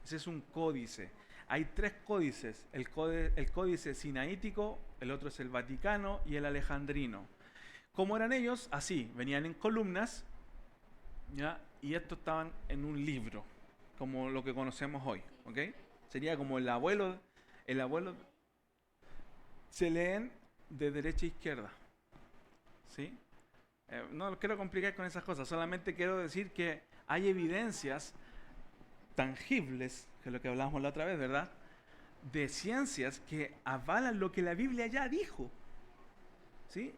Ese es un códice. Hay tres códices. El códice sinaítico, el otro es el vaticano y el alejandrino. ¿Cómo eran ellos? Así, venían en columnas, ¿ya? Y estos estaban en un libro, como lo que conocemos hoy, ¿ok? Sería como el abuelo, se leen de derecha a izquierda, ¿sí? No quiero complicar con esas cosas, solamente quiero decir que hay evidencias tangibles, que es lo que hablamos la otra vez, ¿verdad? De ciencias que avalan lo que la Biblia ya dijo, ¿sí?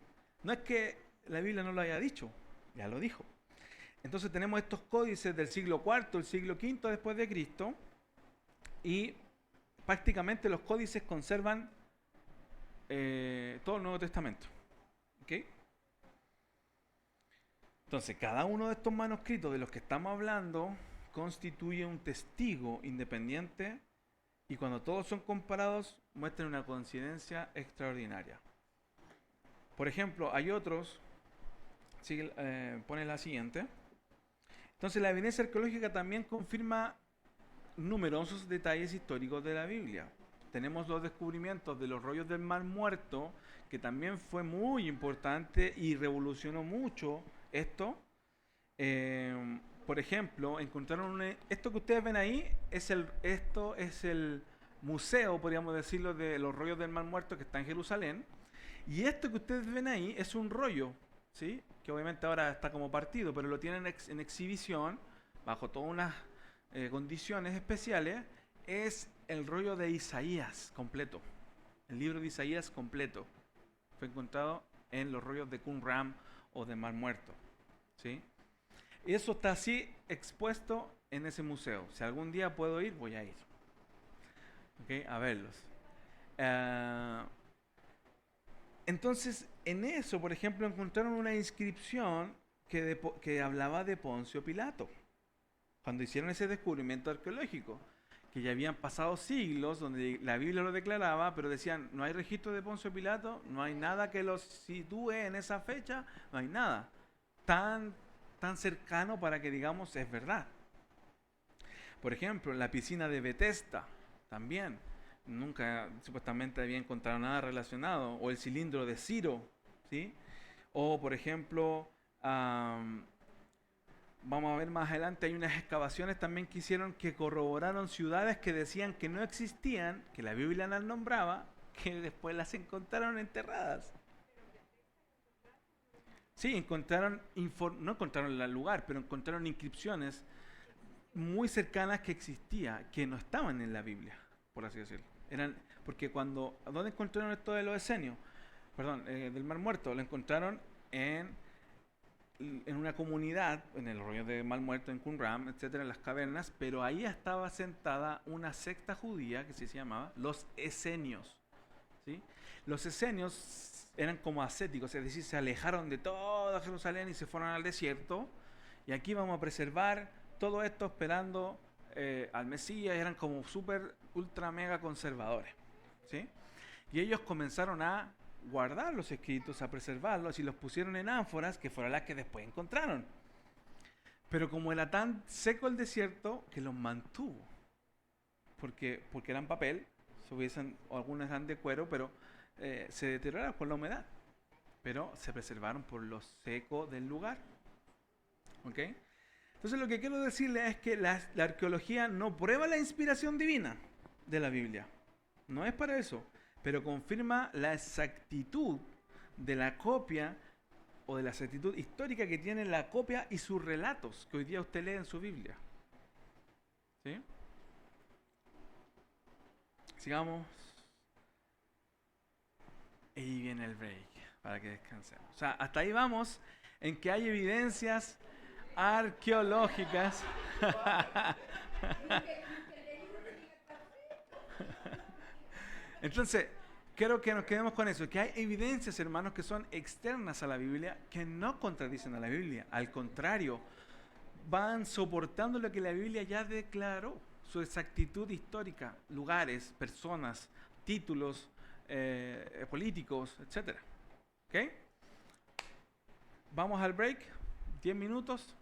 No es que la Biblia no lo haya dicho, ya lo dijo. Entonces tenemos estos códices del siglo IV, el siglo V después de Cristo, y prácticamente los códices conservan todo el Nuevo Testamento. ¿Ok? Entonces, cada uno de estos manuscritos de los que estamos hablando constituye un testigo independiente y cuando todos son comparados muestran una coincidencia extraordinaria. Por ejemplo, hay otros, pone la siguiente. Entonces, la evidencia arqueológica también confirma numerosos detalles históricos de la Biblia. Tenemos los descubrimientos de los rollos del Mar Muerto, que también fue muy importante y revolucionó mucho esto. Por ejemplo, encontraron esto que ustedes ven ahí, esto es el museo, podríamos decirlo, de los rollos del Mar Muerto que está en Jerusalén. Y esto que ustedes ven ahí es un rollo, ¿sí? Que obviamente ahora está como partido, pero lo tienen en exhibición, bajo todas unas condiciones especiales. Es el rollo de Isaías completo, el libro de Isaías completo. Fue encontrado en los rollos de Qumran o de Mar Muerto, ¿sí? Y eso está así expuesto en ese museo. Si algún día puedo ir, voy a ir, ¿okay? A verlos. Entonces, en eso, por ejemplo, encontraron una inscripción que hablaba de Poncio Pilato, cuando hicieron ese descubrimiento arqueológico, que ya habían pasado siglos donde la Biblia lo declaraba, pero decían, no hay registro de Poncio Pilato, no hay nada que los sitúe en esa fecha, no hay nada tan cercano para que digamos es verdad. Por ejemplo, en la piscina de Bethesda, también, nunca supuestamente había encontrado nada relacionado, o el cilindro de Ciro, ¿sí? O por ejemplo, vamos a ver más adelante, hay unas excavaciones también que hicieron que corroboraron ciudades que decían que no existían, que la Biblia las nombraba, que después las encontraron enterradas. Sí, no encontraron el lugar, pero encontraron inscripciones muy cercanas que existía, que no estaban en la Biblia, por así decirlo. Porque ¿dónde encontraron esto de los esenios? Perdón, del Mar Muerto, lo encontraron en una comunidad, en el rollo de Mar Muerto, en Qumran, etcétera, en las cavernas, pero ahí estaba sentada una secta judía que se llamaba los esenios. ¿Sí? Los esenios eran como ascéticos, es decir, se alejaron de toda Jerusalén y se fueron al desierto, y aquí vamos a preservar todo esto esperando al Mesías. Eran como súper, ultra, mega conservadores. ¿Sí? Y ellos comenzaron a guardar los escritos, a preservarlos, y los pusieron en ánforas, que fueron las que después encontraron. Pero como era tan seco el desierto, que los mantuvo. Porque eran papel, o algunas eran de cuero, pero se deterioraron por la humedad. Pero se preservaron por lo seco del lugar. ¿Ok? Entonces lo que quiero decirles es que la arqueología no prueba la inspiración divina de la Biblia. No es para eso, pero confirma la exactitud de la copia o de la exactitud histórica que tiene la copia y sus relatos que hoy día usted lee en su Biblia. ¿Sí? Sigamos. Y viene el break para que descansemos. O sea, hasta ahí vamos en que hay evidencias arqueológicas. Entonces, quiero que nos quedemos con eso, que hay evidencias, hermanos, que son externas a la Biblia, que no contradicen a la Biblia. Al contrario, van soportando lo que la Biblia ya declaró, su exactitud histórica, lugares, personas, títulos políticos, etc. ¿Ok? Vamos al break, 10 minutos.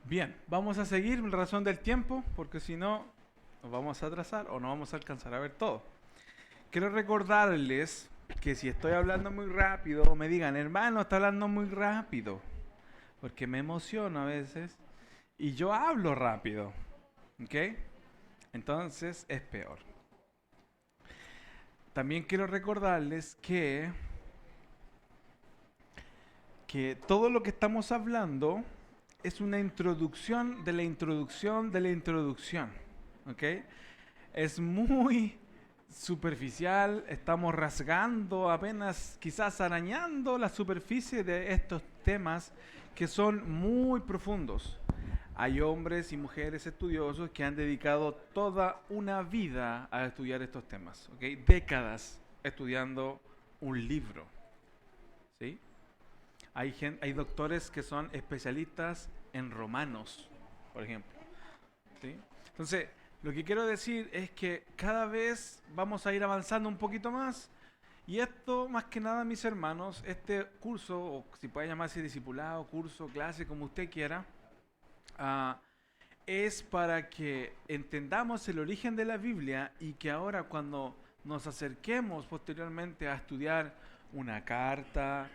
Bien, vamos a seguir en razón del tiempo, porque si no, nos vamos a atrasar o no vamos a alcanzar a ver todo. Quiero recordarles que si estoy hablando muy rápido, me digan, hermano, está hablando muy rápido, porque me emociono a veces y yo hablo rápido, ¿ok? Entonces es peor. También quiero recordarles que todo lo que estamos hablando es una introducción de la introducción de la introducción, ¿ok? Es muy superficial, estamos rasgando apenas, quizás arañando la superficie de estos temas que son muy profundos. Hay hombres y mujeres estudiosos que han dedicado toda una vida a estudiar estos temas, ¿ok? Décadas estudiando un libro, ¿sí? Hay doctores que son especialistas en romanos, por ejemplo, ¿sí? Entonces, lo que quiero decir es que cada vez vamos a ir avanzando un poquito más, y esto, más que nada, mis hermanos, este curso, o si puede llamarse discipulado, curso, clase, como usted quiera, es para que entendamos el origen de la Biblia y que ahora cuando nos acerquemos posteriormente a estudiar una carta,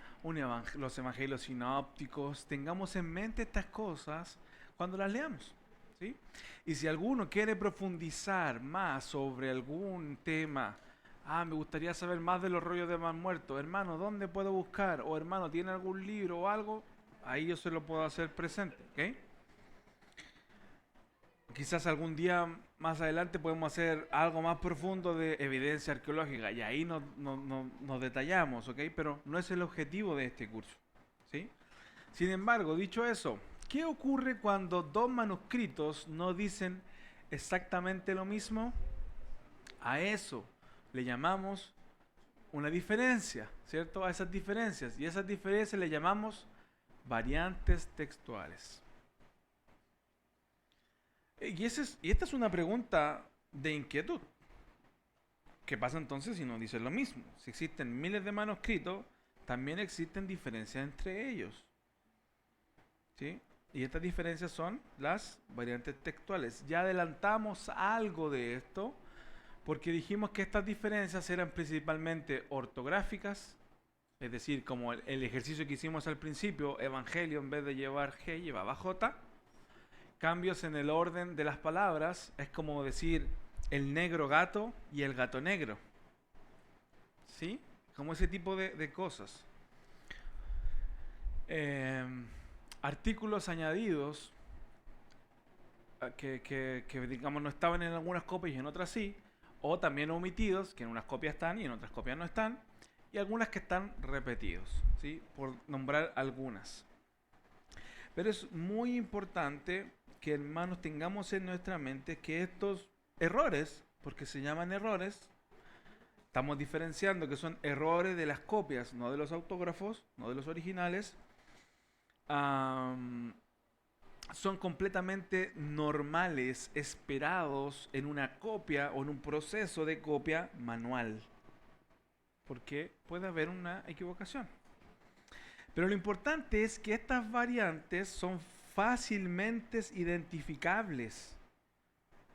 los evangelios sinópticos, tengamos en mente estas cosas cuando las leamos, ¿sí? Y si alguno quiere profundizar más sobre algún tema, me gustaría saber más de los rollos de Mar Muerto, hermano, ¿dónde puedo buscar? O hermano, ¿tiene algún libro o algo? Ahí yo se lo puedo hacer presente, ¿ok? Quizás algún día más adelante podemos hacer algo más profundo de evidencia arqueológica y ahí nos detallamos, ¿ok? Pero no es el objetivo de este curso, ¿sí? Sin embargo, dicho eso, ¿qué ocurre cuando dos manuscritos no dicen exactamente lo mismo, a eso le llamamos una diferencia, ¿cierto? A esas diferencias. Y esas diferencias le llamamos variantes textuales. Y esta es una pregunta de inquietud. ¿Qué pasa entonces si no dicen lo mismo? Si existen miles de manuscritos, también existen diferencias entre ellos. ¿Sí? Y estas diferencias son las variantes textuales. Ya adelantamos algo de esto porque dijimos que estas diferencias eran principalmente ortográficas, es decir, como el ejercicio que hicimos al principio, evangelio en vez de llevar G llevaba J. Cambios en el orden de las palabras, es como decir el negro gato y el gato negro. ¿Sí? Como ese tipo de cosas. Artículos añadidos que, digamos, no estaban en algunas copias y en otras sí, o también omitidos, que en unas copias están y en otras copias no están, y algunas que están repetidos, ¿sí? Por nombrar algunas. Pero es muy importante que, hermanos, tengamos en nuestra mente que estos errores, porque se llaman errores, estamos diferenciando que son errores de las copias, no de los autógrafos, no de los originales, son completamente normales, esperados en una copia o en un proceso de copia manual. Porque puede haber una equivocación. Pero lo importante es que estas variantes son fácilmente identificables.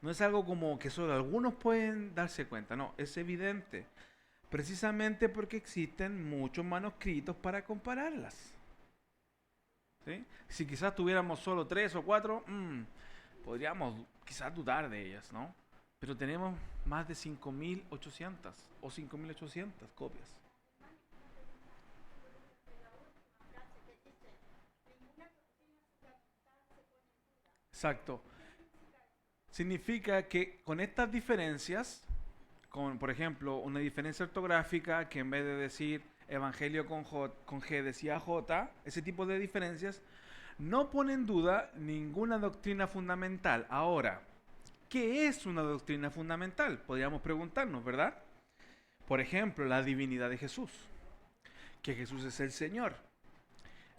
No es algo como que solo algunos pueden darse cuenta, no, es evidente. Precisamente porque existen muchos manuscritos para compararlas. ¿Sí? Si quizás tuviéramos solo 3 o 4, podríamos quizás dudar de ellas, ¿no? Pero tenemos más de 5.800 o 5.800 copias. Exacto. Significa que con estas diferencias, con por ejemplo una diferencia ortográfica que en vez de decir evangelio con G decía J, ese tipo de diferencias no pone en duda ninguna doctrina fundamental. Ahora, ¿qué es una doctrina fundamental? Podríamos preguntarnos, ¿verdad? Por ejemplo, la divinidad de Jesús, que Jesús es el Señor,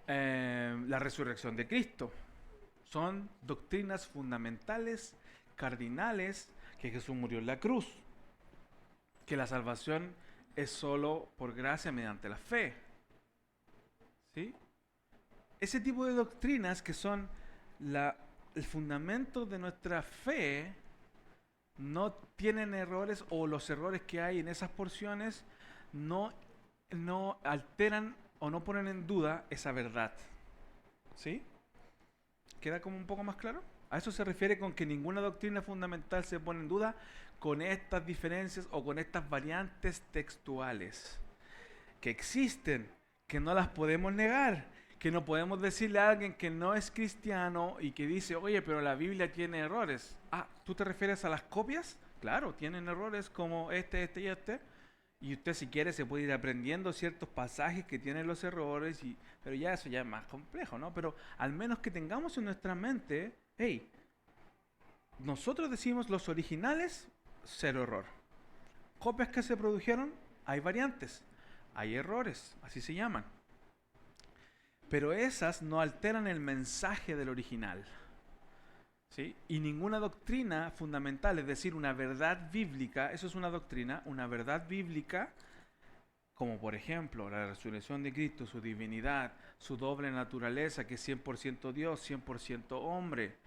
la resurrección de Cristo. Son doctrinas fundamentales, cardinales, que Jesús murió en la cruz, que la salvación es solo por gracia mediante la fe. ¿Sí? Ese tipo de doctrinas que son el fundamento de nuestra fe no tienen errores, o los errores que hay en esas porciones no alteran o no ponen en duda esa verdad. ¿Sí? ¿Queda como un poco más claro? A eso se refiere con que ninguna doctrina fundamental se pone en duda con estas diferencias o con estas variantes textuales que existen, que no las podemos negar, que no podemos decirle a alguien que no es cristiano y que dice, oye, pero la Biblia tiene errores. Ah, ¿tú te refieres a las copias? Claro, tienen errores como este y este. Y usted si quiere se puede ir aprendiendo ciertos pasajes que tienen los errores, pero ya eso ya es más complejo, ¿no? Pero al menos que tengamos en nuestra mente, hey, nosotros decimos los originales, cero error. Copias que se produjeron, hay variantes, hay errores, así se llaman. Pero esas no alteran el mensaje del original. ¿Sí? Y ninguna doctrina fundamental, es decir, una verdad bíblica, eso es una doctrina, una verdad bíblica, como por ejemplo la resurrección de Cristo, su divinidad, su doble naturaleza, que es 100% Dios, 100% hombre,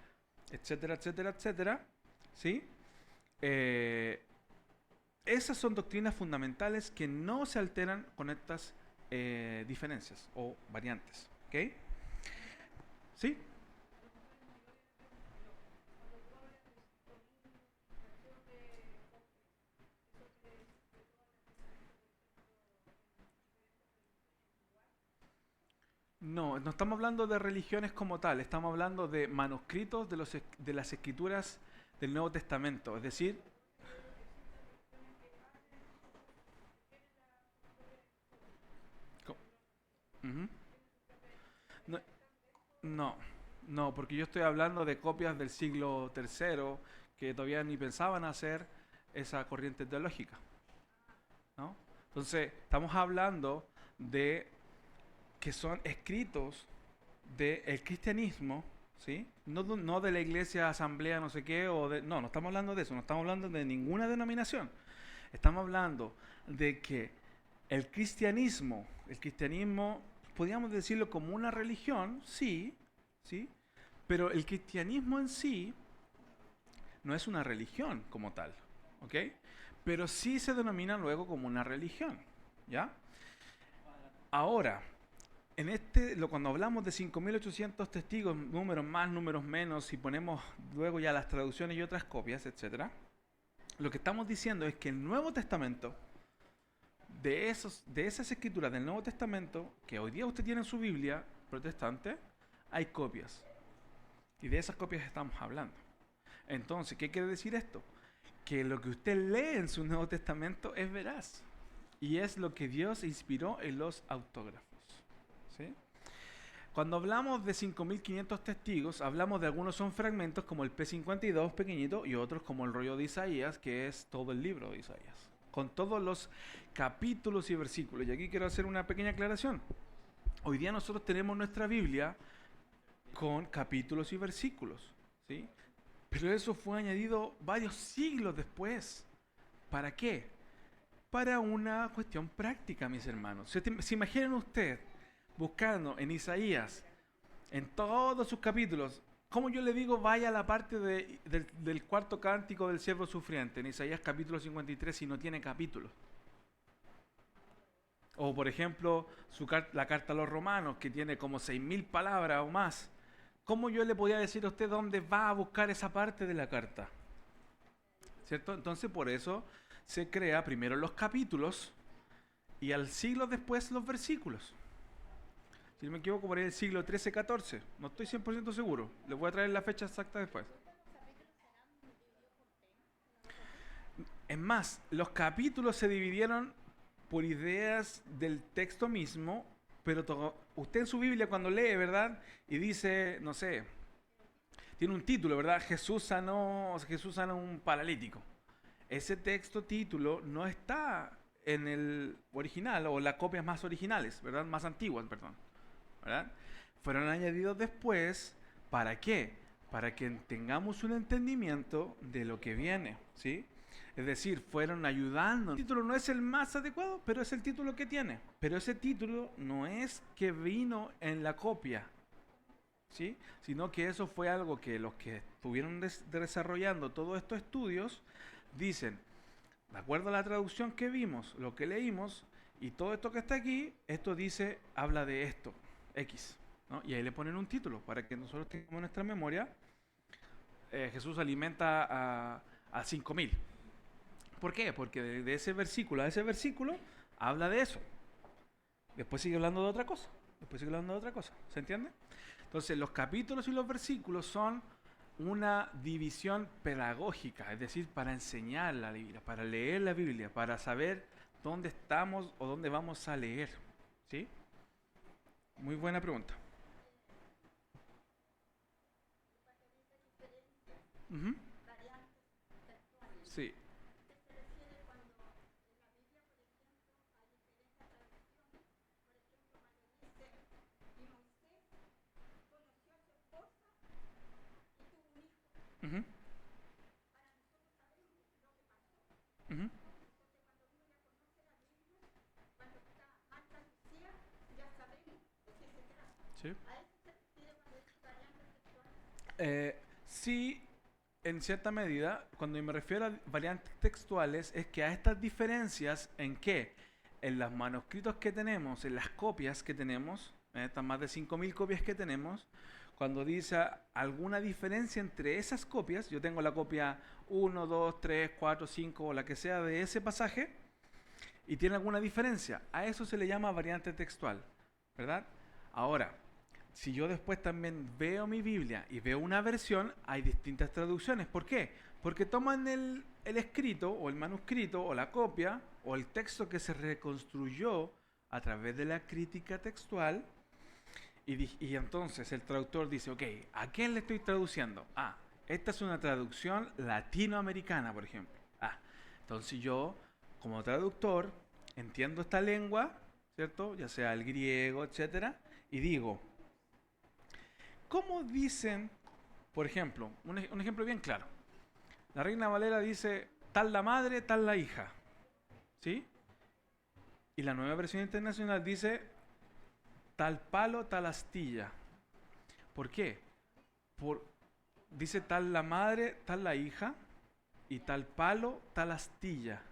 etcétera, etcétera, etcétera. ¿Sí? Esas son doctrinas fundamentales que no se alteran con estas diferencias o variantes. ¿Ok? ¿Sí? No, no estamos hablando de religiones como tal, estamos hablando de manuscritos de las escrituras del Nuevo Testamento, es decir, co- ujú. No, no, no, porque yo estoy hablando de copias del siglo III que todavía ni pensaban hacer esa corriente teológica, ¿no? Entonces, estamos hablando de que son escritos del cristianismo, ¿sí? No de la iglesia, asamblea, no sé qué, no estamos hablando de eso, no estamos hablando de ninguna denominación. Estamos hablando de que el cristianismo, podríamos decirlo como una religión, sí, ¿sí? Pero el cristianismo en sí no es una religión como tal, ¿ok? Pero sí se denomina luego como una religión, ¿ya? Ahora, cuando hablamos de 5.800 testigos, números más, números menos, y ponemos luego ya las traducciones y otras copias, etcétera, lo que estamos diciendo es que el Nuevo Testamento, de esas escrituras del Nuevo Testamento, que hoy día usted tiene en su Biblia protestante, hay copias. Y de esas copias estamos hablando. Entonces, ¿qué quiere decir esto? Que lo que usted lee en su Nuevo Testamento es veraz. Y es lo que Dios inspiró en los autógrafos. ¿Sí? Cuando hablamos de 5.500 testigos, hablamos de algunos son fragmentos como el P52 pequeñito y otros como el rollo de Isaías, que es todo el libro de Isaías, con todos los capítulos y versículos. Y aquí quiero hacer una pequeña aclaración. Hoy día nosotros tenemos nuestra Biblia con capítulos y versículos, ¿sí? Pero eso fue añadido varios siglos después. ¿Para qué? Para una cuestión práctica, mis hermanos. ¿Se imaginan ustedes buscando en Isaías, en todos sus capítulos, cómo yo le digo vaya a la parte del cuarto cántico del siervo sufriente, en Isaías capítulo 53, si no tiene capítulos? O por ejemplo, la carta a los romanos, que tiene como 6.000 palabras o más. ¿Cómo yo le podía decir a usted dónde va a buscar esa parte de la carta? ¿Cierto? Entonces por eso se crea primero los capítulos y al siglo después los versículos. Si no me equivoco, por ahí el siglo XIII-XIV. No estoy 100% seguro. Les voy a traer la fecha exacta después. Es más, los capítulos se dividieron por ideas del texto mismo, pero usted en su Biblia cuando lee, ¿verdad? Y dice, no sé, tiene un título, ¿verdad? Jesús sanó a un paralítico. Ese título, no está en el original o las copias más originales, ¿verdad? Más antiguas, perdón, ¿verdad? Fueron añadidos después, ¿para qué? Para que tengamos un entendimiento de lo que viene, ¿sí? Es decir, fueron ayudando. El título no es el más adecuado, pero es el título que tiene. Pero ese título no es que vino en la copia, ¿sí? Sino que eso fue algo que los que estuvieron desarrollando todos estos estudios dicen, de acuerdo a la traducción que vimos, lo que leímos, y todo esto que está aquí, esto dice, habla de esto, X, ¿no? Y ahí le ponen un título para que nosotros tengamos en nuestra memoria, Jesús alimenta a 5.000. ¿Por qué? Porque de ese versículo a ese versículo habla de eso. Después sigue hablando de otra cosa. ¿Se entiende? Entonces, los capítulos y los versículos son una división pedagógica, es decir, para enseñar la Biblia, para leer la Biblia, para saber dónde estamos o dónde vamos a leer. ¿Sí? Muy buena pregunta. Uh-huh. Sí. Uh-huh. Uh-huh. Sí. Sí, en cierta medida, cuando me refiero a variantes textuales, es que a estas diferencias, ¿en qué? En los manuscritos que tenemos, en las copias que tenemos, estas más de 5.000 copias que tenemos, cuando dice alguna diferencia entre esas copias, yo tengo la copia 1, 2, 3, 4, 5 o la que sea de ese pasaje, y tiene alguna diferencia, a eso se le llama variante textual, ¿verdad? Ahora, si yo después también veo mi Biblia y veo una versión, hay distintas traducciones. ¿Por qué? Porque toman el escrito o el manuscrito o la copia o el texto que se reconstruyó a través de la crítica textual y entonces el traductor dice, ok, ¿a quién le estoy traduciendo? Esta es una traducción latinoamericana, por ejemplo. Entonces yo, como traductor, entiendo esta lengua, ¿cierto? Ya sea el griego, etcétera, y digo, ¿cómo dicen, por ejemplo, un ejemplo bien claro? La Reina Valera dice, tal la madre, tal la hija, ¿sí? Y la Nueva Versión Internacional dice, tal palo, tal astilla. ¿Por qué? Dice tal la madre, tal la hija, y tal palo, tal astilla.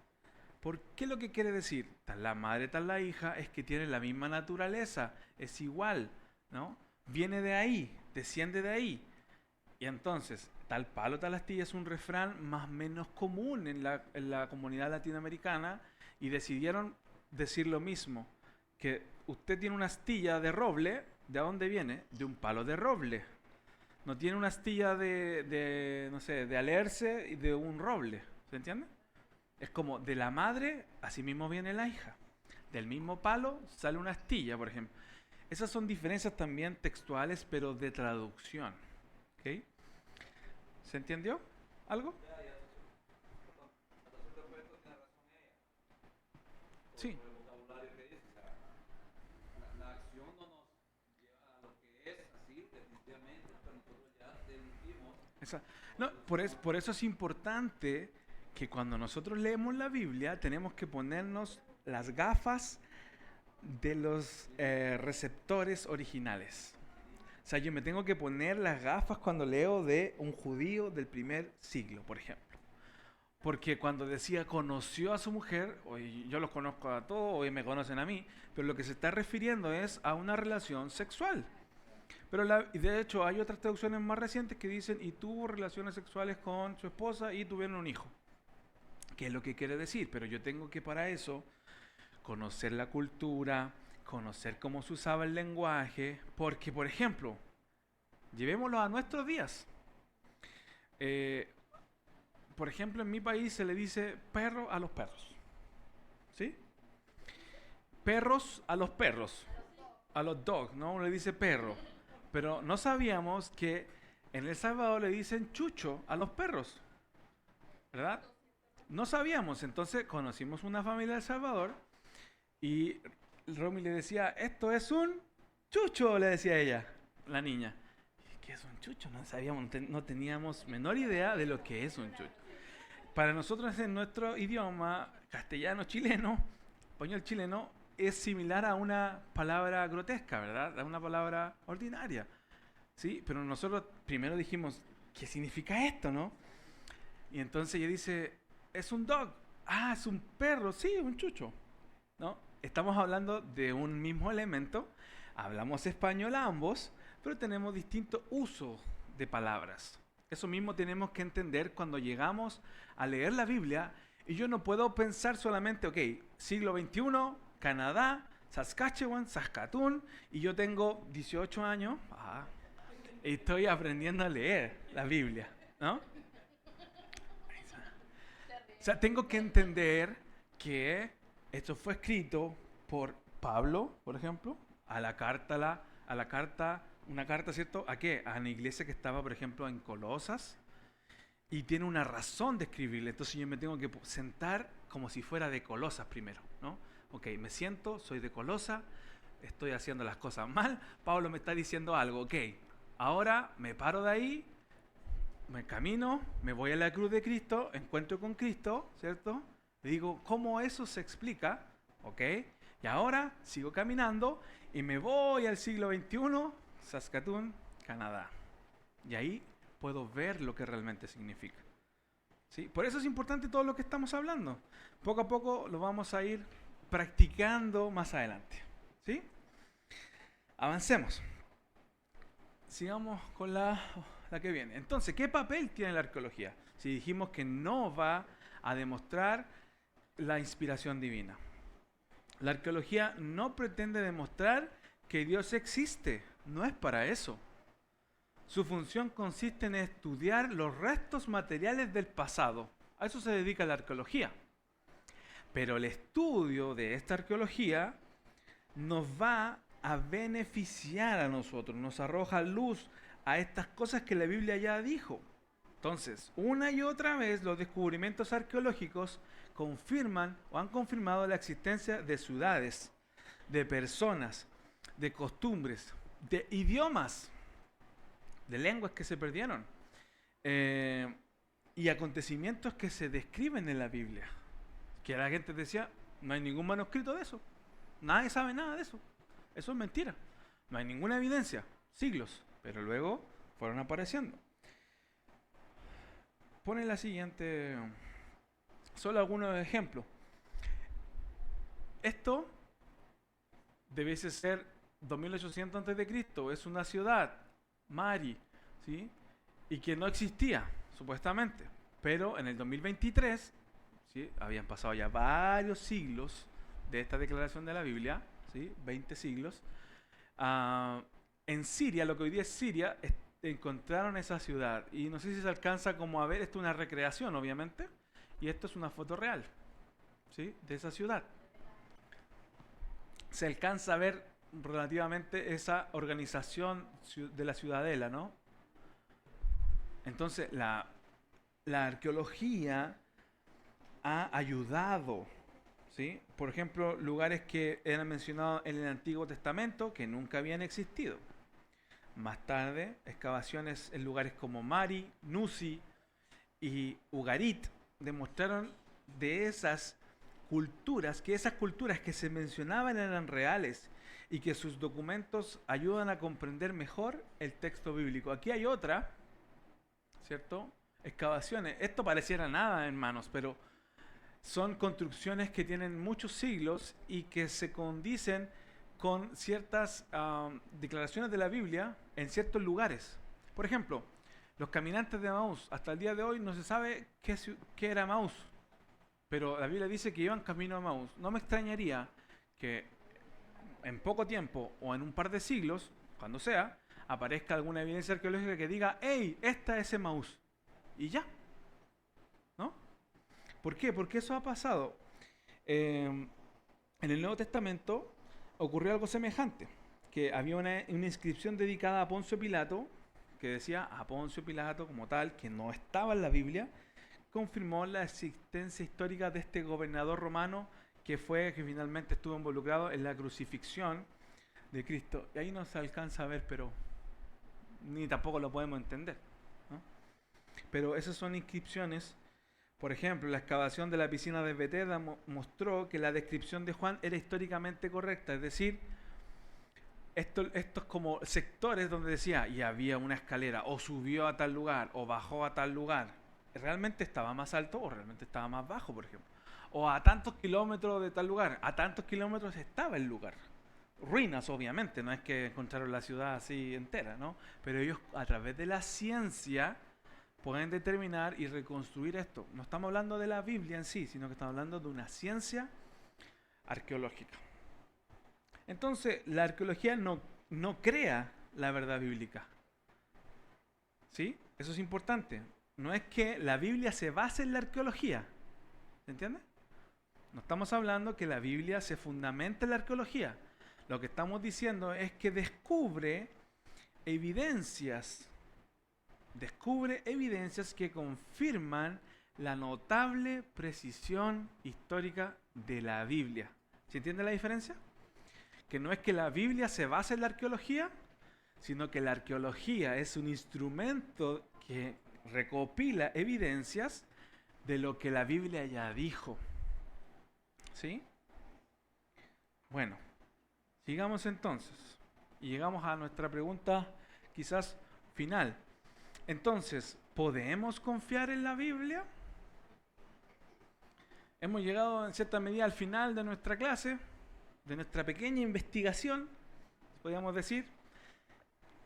¿Por qué lo que quiere decir? Tal la madre, tal la hija, es que tiene la misma naturaleza, es igual, ¿no? Viene de ahí, desciende de ahí. Y entonces, tal palo, tal astilla es un refrán más o menos común en la comunidad latinoamericana y decidieron decir lo mismo, que usted tiene una astilla de roble, ¿de dónde viene? De un palo de roble. No tiene una astilla no sé, de alerce y de un roble. ¿Se entiende? Es como de la madre, así mismo viene la hija. Del mismo palo sale una astilla, por ejemplo. Esas son diferencias también textuales, pero de traducción. ¿Ok? ¿Se entendió algo? Sí.
La acción no nos lleva a lo que es así, definitivamente, pero nosotros ya deducimos.
No, por eso es importante que cuando nosotros leemos la Biblia tenemos que ponernos las gafas de los receptores originales. O sea, yo me tengo que poner las gafas cuando leo de un judío del primer siglo, por ejemplo. Porque cuando decía conoció a su mujer, hoy yo los conozco a todos, hoy me conocen a mí, pero lo que se está refiriendo es a una relación sexual. Pero y de hecho hay otras traducciones más recientes que dicen y tuvo relaciones sexuales con su esposa y tuvieron un hijo. ¿Qué es lo que quiere decir? Pero yo tengo que para eso conocer la cultura, conocer cómo se usaba el lenguaje, porque por ejemplo, llevémoslo a nuestros días. Por ejemplo, en mi país se le dice perro a los perros. ¿Sí? Perros a los perros. A los dogs, ¿no? Uno le dice perro. Pero no sabíamos que en El Salvador le dicen chucho a los perros. ¿Verdad? No sabíamos. Entonces conocimos una familia de El Salvador y Romy le decía, esto es un chucho, le decía ella, la niña. ¿Qué es un chucho? No sabíamos, no teníamos menor idea de lo que es un chucho. Para nosotros en nuestro idioma castellano chileno, español chileno, es similar a una palabra grotesca, ¿verdad? A una palabra ordinaria. ¿Sí? Pero nosotros primero dijimos, ¿qué significa esto, no? Y entonces ella dice, es un dog. Ah, es un perro. Sí, un chucho. ¿No? Estamos hablando de un mismo elemento, hablamos español ambos, pero tenemos distintos usos de palabras. Eso mismo tenemos que entender cuando llegamos a leer la Biblia y yo no puedo pensar solamente, ok, siglo XXI, Canadá, Saskatchewan, Saskatoon, y yo tengo 18 años y estoy aprendiendo a leer la Biblia, ¿no? O sea, tengo que entender que esto fue escrito por Pablo, por ejemplo, una carta, ¿cierto? ¿A qué? A una iglesia que estaba, por ejemplo, en Colosas, y tiene una razón de escribirle. Entonces yo me tengo que sentar como si fuera de Colosas primero, ¿no? Ok, me siento, soy de Colosas, estoy haciendo las cosas mal, Pablo me está diciendo algo, ok, ahora me paro de ahí, me camino, me voy a la cruz de Cristo, encuentro con Cristo, ¿cierto? Digo, ¿cómo eso se explica? ¿Ok? Y ahora sigo caminando y me voy al siglo XXI, Saskatoon, Canadá. Y ahí puedo ver lo que realmente significa. ¿Sí? Por eso es importante todo lo que estamos hablando. Poco a poco lo vamos a ir practicando más adelante. ¿Sí? Avancemos. Sigamos con la que viene. Entonces, ¿qué papel tiene la arqueología? Si dijimos que no va a demostrar la inspiración divina. La arqueología no pretende demostrar que Dios existe, no es para eso. Su función consiste en estudiar los restos materiales del pasado. A eso se dedica la arqueología. Pero el estudio de esta arqueología nos va a beneficiar a nosotros, nos arroja luz a estas cosas que la Biblia ya dijo. Entonces, una y otra vez los descubrimientos arqueológicos confirman o han confirmado la existencia de ciudades, de personas, de costumbres, de idiomas, de lenguas que se perdieron y acontecimientos que se describen en la Biblia. Que la gente decía, no hay ningún manuscrito de eso, nadie sabe nada de eso, eso es mentira, no hay ninguna evidencia, siglos, pero luego fueron apareciendo. Pone la siguiente, solo algunos ejemplos. Esto debiese ser 2800 a.C., es una ciudad, Mari, ¿sí? Y que no existía, supuestamente. Pero en el 2023, ¿sí? Habían pasado ya varios siglos de esta declaración de la Biblia, ¿sí? 20 siglos. En Siria, lo que hoy día es Siria, encontraron esa ciudad. Y no sé si se alcanza como a ver, esto es una recreación, obviamente. Y esto es una foto real, ¿sí? De esa ciudad. Se alcanza a ver relativamente esa organización de la ciudadela, ¿no? Entonces, la arqueología ha ayudado, ¿sí? Por ejemplo, lugares que eran mencionados en el Antiguo Testamento que nunca habían existido. Más tarde, excavaciones en lugares como Mari, Nusi y Ugarit demostraron de esas culturas que se mencionaban eran reales y que sus documentos ayudan a comprender mejor el texto bíblico. Aquí hay otra, ¿cierto? Excavaciones. Esto pareciera nada, hermanos, pero son construcciones que tienen muchos siglos y que se condicen con ciertas declaraciones de la Biblia en ciertos lugares. Por ejemplo, los caminantes de Emaús. Hasta el día de hoy no se sabe qué era Emaús, pero la Biblia dice que iban camino a Emaús. No me extrañaría que en poco tiempo o en un par de siglos, cuando sea, aparezca alguna evidencia arqueológica que diga, hey, esta es Emaús. Y ya, ¿no? ¿Por qué? Porque eso ha pasado. En el Nuevo Testamento ocurrió algo semejante, que había una inscripción dedicada a Poncio Pilato, que decía a Poncio Pilato como tal, que no estaba en la Biblia, confirmó la existencia histórica de este gobernador romano que finalmente estuvo involucrado en la crucifixión de Cristo. Y ahí no se alcanza a ver, pero ni tampoco lo podemos entender, ¿no? Pero esas son inscripciones. Por ejemplo, la excavación de la piscina de Betesda mostró que la descripción de Juan era históricamente correcta, es decir, estos como sectores donde decía, y había una escalera, o subió a tal lugar, o bajó a tal lugar, realmente estaba más alto o realmente estaba más bajo, por ejemplo. O a tantos kilómetros de tal lugar, a tantos kilómetros estaba el lugar. Ruinas, obviamente, no es que encontraron la ciudad así entera, ¿no? Pero ellos, a través de la ciencia, pueden determinar y reconstruir esto. No estamos hablando de la Biblia en sí, sino que estamos hablando de una ciencia arqueológica. Entonces, la arqueología no crea la verdad bíblica. ¿Sí? Eso es importante. No es que la Biblia se base en la arqueología. ¿Se entiende? No estamos hablando que la Biblia se fundamenta en la arqueología. Lo que estamos diciendo es que descubre evidencias que confirman la notable precisión histórica de la Biblia. ¿Se entiende la diferencia? Que no es que la Biblia se base en la arqueología, sino que la arqueología es un instrumento que recopila evidencias de lo que la Biblia ya dijo. ¿Sí? Bueno, sigamos entonces. Y llegamos a nuestra pregunta quizás final. Entonces, ¿podemos confiar en la Biblia? Hemos llegado en cierta medida al final de nuestra clase, de nuestra pequeña investigación, podríamos decir.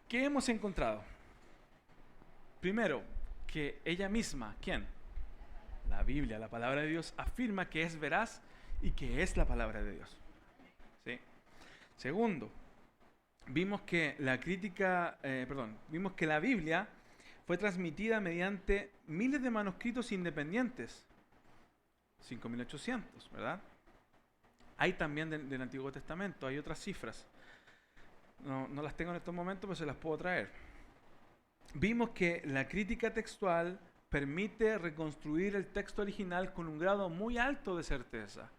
¿Qué hemos encontrado? Primero, que ella misma, ¿quién? La Biblia, la palabra de Dios, afirma que es veraz y que es la palabra de Dios. ¿Sí? Segundo, vimos que vimos que la Biblia fue transmitida mediante miles de manuscritos independientes. 5.800, ¿verdad? Hay también del Antiguo Testamento, hay otras cifras. No las tengo en estos momentos, pero se las puedo traer. vimos que la crítica textual permite reconstruir el texto original con un grado muy alto de certeza.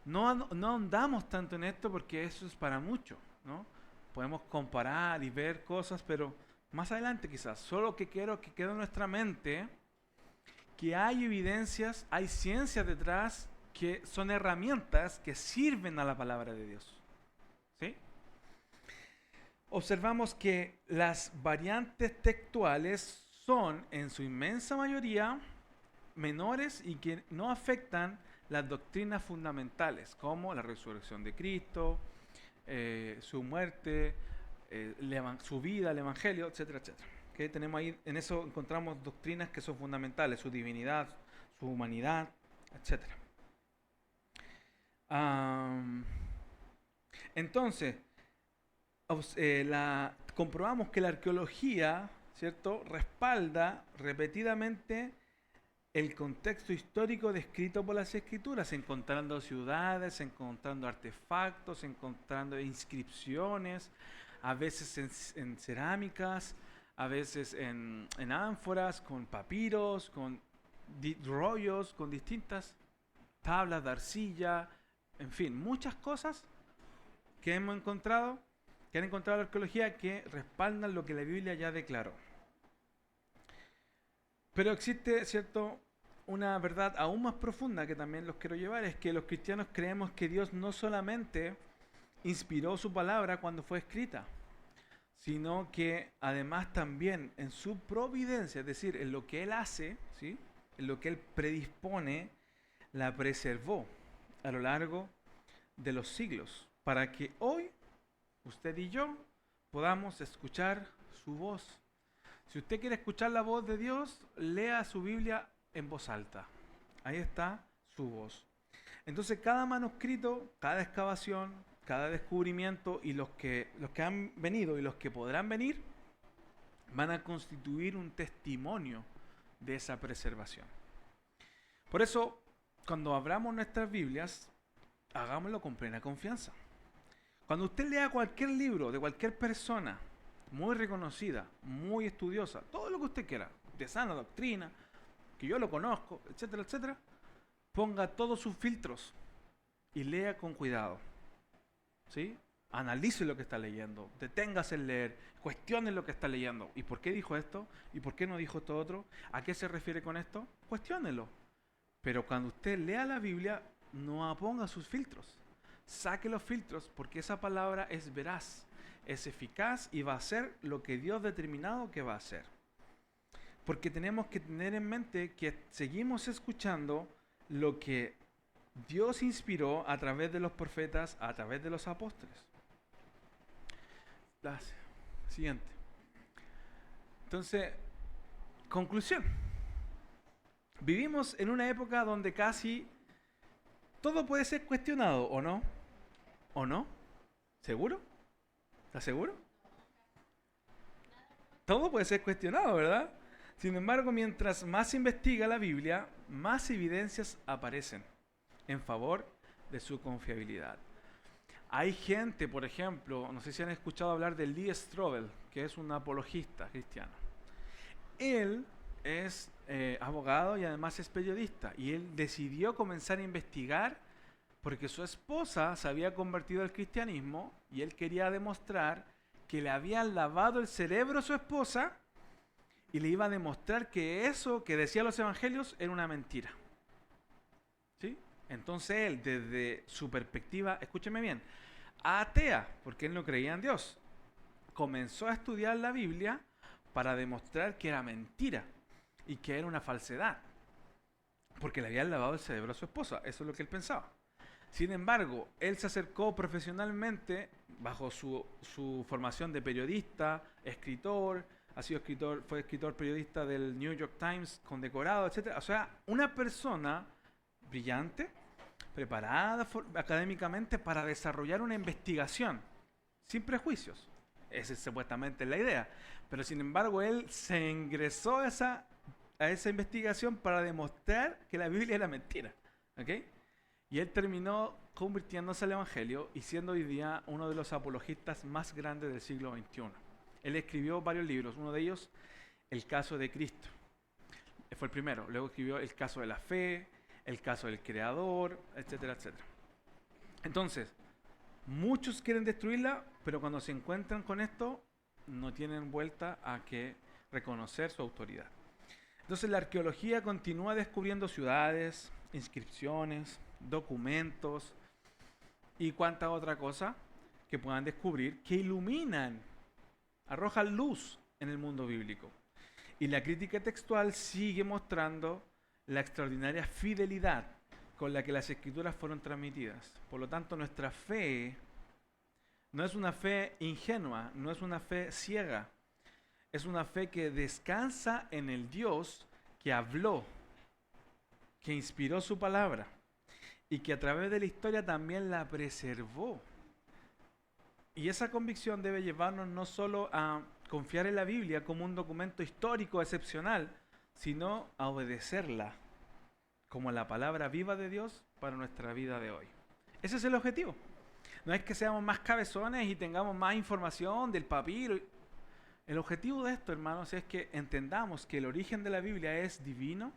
No ahondamos tanto en esto porque eso es para mucho, ¿no? Podemos comparar y ver cosas, pero más adelante quizás. Solo que quiero que quede en nuestra mente que hay evidencias, hay ciencias detrás que son herramientas que sirven a la palabra de Dios. ¿Sí? Observamos que las variantes textuales son, en su inmensa mayoría, menores y que no afectan las doctrinas fundamentales, como la resurrección de Cristo, su muerte, su vida, el Evangelio, etcétera, etcétera. ¿Okay? Tenemos ahí, en eso encontramos doctrinas que son fundamentales, su divinidad, su humanidad, etcétera. Entonces, comprobamos que la arqueología, ¿cierto?, respalda repetidamente el contexto histórico descrito por las escrituras, encontrando ciudades, encontrando artefactos, encontrando inscripciones, a veces en cerámicas, a veces en ánforas, con papiros, con rollos, con distintas tablas de arcilla, en fin, muchas cosas que hemos encontrado, que han encontrado la arqueología, que respaldan lo que la Biblia ya declaró. Pero existe, ¿cierto?, una verdad aún más profunda que también los quiero llevar, es que los cristianos creemos que Dios no solamente inspiró su palabra cuando fue escrita, sino que además también en su providencia, es decir, en lo que Él hace, ¿sí?, en lo que Él predispone, la preservó a lo largo de los siglos, para que hoy usted y yo podamos escuchar su voz. Si usted quiere escuchar la voz de Dios, lea su Biblia en voz alta. Ahí está su voz. Entonces cada manuscrito, cada excavación, cada descubrimiento y los que han venido y los que podrán venir van a constituir un testimonio de esa preservación. Por eso, cuando abramos nuestras Biblias, hagámoslo con plena confianza. Cuando usted lea cualquier libro de cualquier persona muy reconocida, muy estudiosa, todo lo que usted quiera, de sana doctrina, que yo lo conozco, etcétera, etcétera, ponga todos sus filtros y lea con cuidado. ¿Sí? Analice lo que está leyendo, deténgase en leer, cuestione lo que está leyendo. ¿Y por qué dijo esto? ¿Y por qué no dijo esto otro? ¿A qué se refiere con esto? Cuestiónelo. Pero cuando usted lea la Biblia, no ponga sus filtros. Saque los filtros, porque esa palabra es veraz, es eficaz y va a hacer lo que Dios ha determinado que va a hacer. Porque tenemos que tener en mente que seguimos escuchando lo que Dios inspiró a través de los profetas, a través de los apóstoles. La siguiente. Entonces, conclusión. Vivimos en una época donde casi todo puede ser cuestionado, ¿o no? ¿O no? ¿Seguro? ¿Estás seguro? Todo puede ser cuestionado, ¿verdad? Sin embargo, mientras más se investiga la Biblia, más evidencias aparecen en favor de su confiabilidad. Hay gente, por ejemplo, no sé si han escuchado hablar de Lee Strobel, que es un apologista cristiano. Él es abogado y además es periodista, y él decidió comenzar a investigar porque su esposa se había convertido al cristianismo y él quería demostrar que le habían lavado el cerebro a su esposa y le iba a demostrar que eso que decían los evangelios era una mentira. ¿Sí? Entonces él, desde su perspectiva, escúcheme bien, atea, porque él no creía en Dios, comenzó a estudiar la Biblia para demostrar que era mentira y que era una falsedad, porque le habían lavado el cerebro a su esposa. Eso es lo que él pensaba. Sin embargo, él se acercó profesionalmente bajo su formación de periodista, escritor, fue escritor periodista del New York Times, condecorado, etc. O sea, una persona brillante, preparada académicamente para desarrollar una investigación, sin prejuicios. Esa es supuestamente la idea. Pero sin embargo, él se ingresó a esa investigación para demostrar que la Biblia era mentira. ¿Okay? Y él terminó convirtiéndose al Evangelio y siendo hoy día uno de los apologistas más grandes del siglo XXI. Él escribió varios libros, uno de ellos el caso de Cristo. Fue el primero. Luego escribió el caso de la fe, el caso del Creador, etcétera, etcétera. Entonces, muchos quieren destruirla, pero cuando se encuentran con esto, no tienen vuelta a que reconocer su autoridad. Entonces, la arqueología continúa descubriendo ciudades, inscripciones, documentos y cuánta otra cosa que puedan descubrir que iluminan, arrojan luz en el mundo bíblico. Y la crítica textual sigue mostrando la extraordinaria fidelidad con la que las escrituras fueron transmitidas. Por lo tanto, nuestra fe no es una fe ingenua, no es una fe ciega. Es una fe que descansa en el Dios que habló, que inspiró su palabra y que a través de la historia también la preservó. Y esa convicción debe llevarnos no solo a confiar en la Biblia como un documento histórico excepcional, sino a obedecerla como la palabra viva de Dios para nuestra vida de hoy. Ese es el objetivo. No es que seamos más cabezones y tengamos más información del papiro. El objetivo de esto, hermanos, es que entendamos que el origen de la Biblia es divino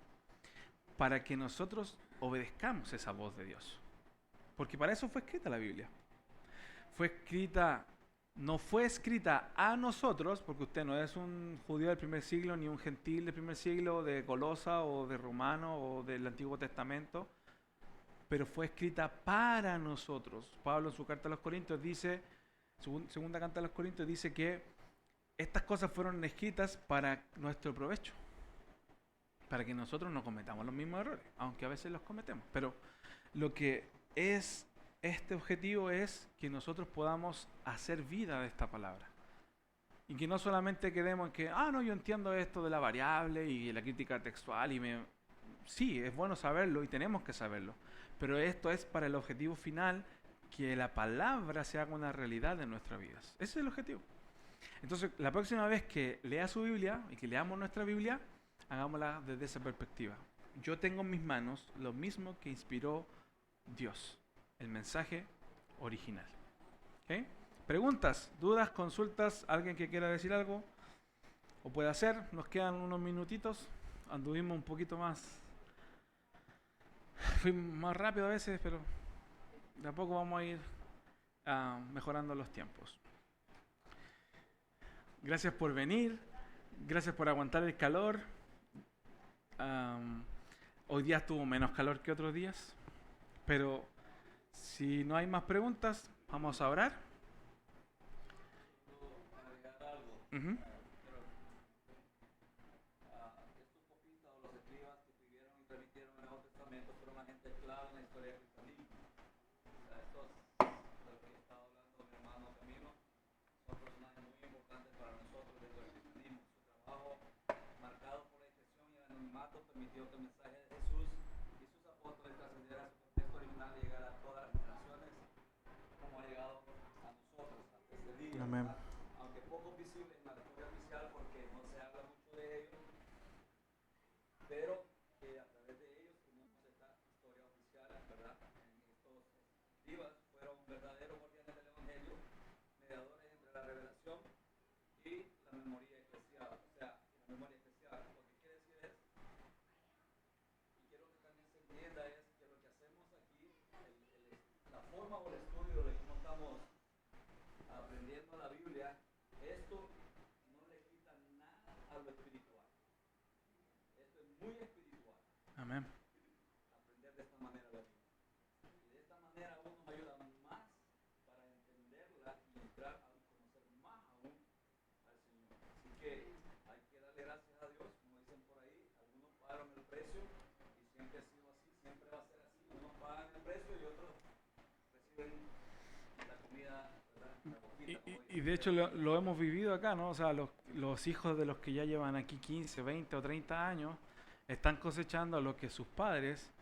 para que nosotros obedezcamos esa voz de Dios. Porque para eso fue escrita la Biblia. No fue escrita a nosotros, porque usted no es un judío del primer siglo, ni un gentil del primer siglo, de Colosa o de Romano o del Antiguo Testamento, pero fue escrita para nosotros. Pablo en su carta a los Corintios dice, segunda carta a los Corintios dice que estas cosas fueron escritas para nuestro provecho, para que nosotros no cometamos los mismos errores, aunque a veces los cometemos. Pero lo que es este objetivo es que nosotros podamos hacer vida de esta palabra. Y que no solamente quedemos en que, no, yo entiendo esto de la variable y la crítica textual, sí, es bueno saberlo y tenemos que saberlo, pero esto es para el objetivo final, que la palabra se haga una realidad en nuestras vidas. Ese es el objetivo. Entonces, la próxima vez que lea su Biblia y que leamos nuestra Biblia, hagámosla desde esa perspectiva. Yo tengo en mis manos lo mismo que inspiró Dios, el mensaje original. ¿Okay? ¿Preguntas, dudas, consultas? ¿Alguien que quiera decir algo? ¿O puede hacer? Nos quedan unos minutitos. Anduvimos un poquito más. Fui más rápido a veces, pero de a poco vamos a ir mejorando los tiempos. Gracias por venir. Gracias por aguantar el calor. Hoy día estuvo menos calor que otros días, pero si no hay más preguntas, vamos a orar.
Agregar algo.
Uh-huh.
Estos copistas o los escribas que escribieron y transmitieron el Nuevo Testamento fueron una gente clave en la historia del cristianismo. O sea, estos, de los que estaba hablando mi hermano Camilo, son personajes muy importantes para nosotros dentro del cristianismo. Su trabajo, marcado por la discreción y el anonimato, permitió que el mensaje de Jesús y sus apóstoles trascendiera su contexto original y llegara a todas las generaciones, como ha llegado a nosotros hasta este día.
Amén.
Aunque poco visible en la historia oficial porque no se habla mucho de ellos, pero que a través de ellos tenemos esta historia oficial, ¿verdad? Estos escribas fueron verdaderos guardianes del Evangelio, mediadores entre la revelación y la memoria eclesial. O sea, la memoria eclesial. Lo que quiere decir es, y quiero que también se entienda, es que lo que hacemos aquí, la forma o el estudio de cómo estamos aprendiendo la Biblia, esto no le quita nada a lo espiritual. Esto es muy espiritual.
Amén.
Aprender de esta manera la Biblia. Y de esta manera uno nos ayuda más para entenderla y entrar a conocer más aún al Señor. Así que hay que darle gracias a Dios, como dicen por ahí, algunos pagaron el precio y siempre ha sido así, siempre va a ser así. Unos pagan el precio y otros reciben la comida, ¿verdad? La boquita, como
Y de hecho lo hemos vivido acá, ¿no? O sea, los hijos de los que ya llevan aquí 15, 20 o 30 años están cosechando lo que sus padres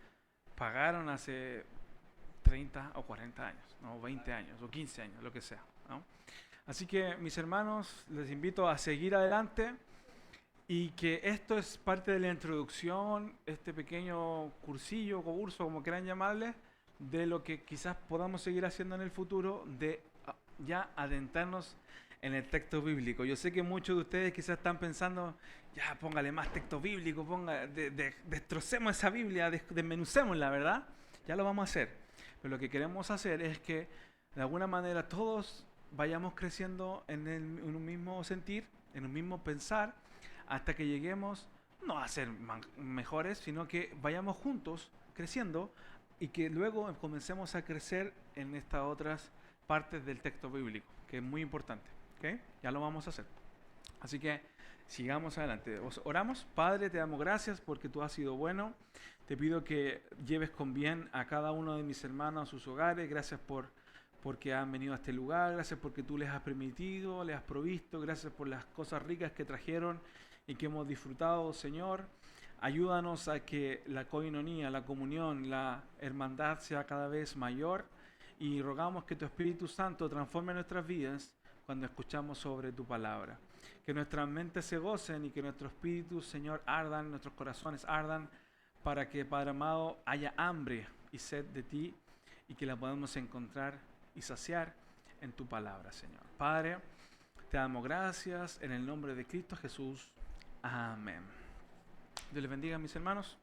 pagaron hace 30 o 40 años, ¿no? 20 años o 15 años, lo que sea, ¿no? Así que, mis hermanos, les invito a seguir adelante y que esto es parte de la introducción, este pequeño cursillo, curso, como quieran llamarle, de lo que quizás podamos seguir haciendo en el futuro, de ya adentrarnos en el texto bíblico. Yo sé que muchos de ustedes quizás están pensando, ya póngale más texto bíblico, destrocemos esa Biblia, desmenucémosla, ¿verdad? Ya lo vamos a hacer. Pero lo que queremos hacer es que de alguna manera todos vayamos creciendo en un mismo sentir, en un mismo pensar, hasta que lleguemos no a ser mejores, sino que vayamos juntos creciendo y que luego comencemos a crecer en estas otras partes del texto bíblico, que es muy importante. ¿Okay? Ya lo vamos a hacer. Así que sigamos adelante. Oramos. Padre, te damos gracias porque tú has sido bueno. Te pido que lleves con bien a cada uno de mis hermanos a sus hogares. Gracias porque han venido a este lugar. Gracias porque tú les has permitido, les has provisto. Gracias por las cosas ricas que trajeron y que hemos disfrutado, Señor. Ayúdanos a que la coinonía, la comunión, la hermandad sea cada vez mayor. Y rogamos que tu Espíritu Santo transforme nuestras vidas cuando escuchamos sobre tu palabra. Que nuestras mentes se gocen y que nuestros espíritus, Señor, ardan, nuestros corazones ardan, para que, Padre amado, haya hambre y sed de ti y que la podamos encontrar y saciar en tu palabra, Señor. Padre, te damos gracias en el nombre de Cristo Jesús. Amén. Dios les bendiga, mis hermanos.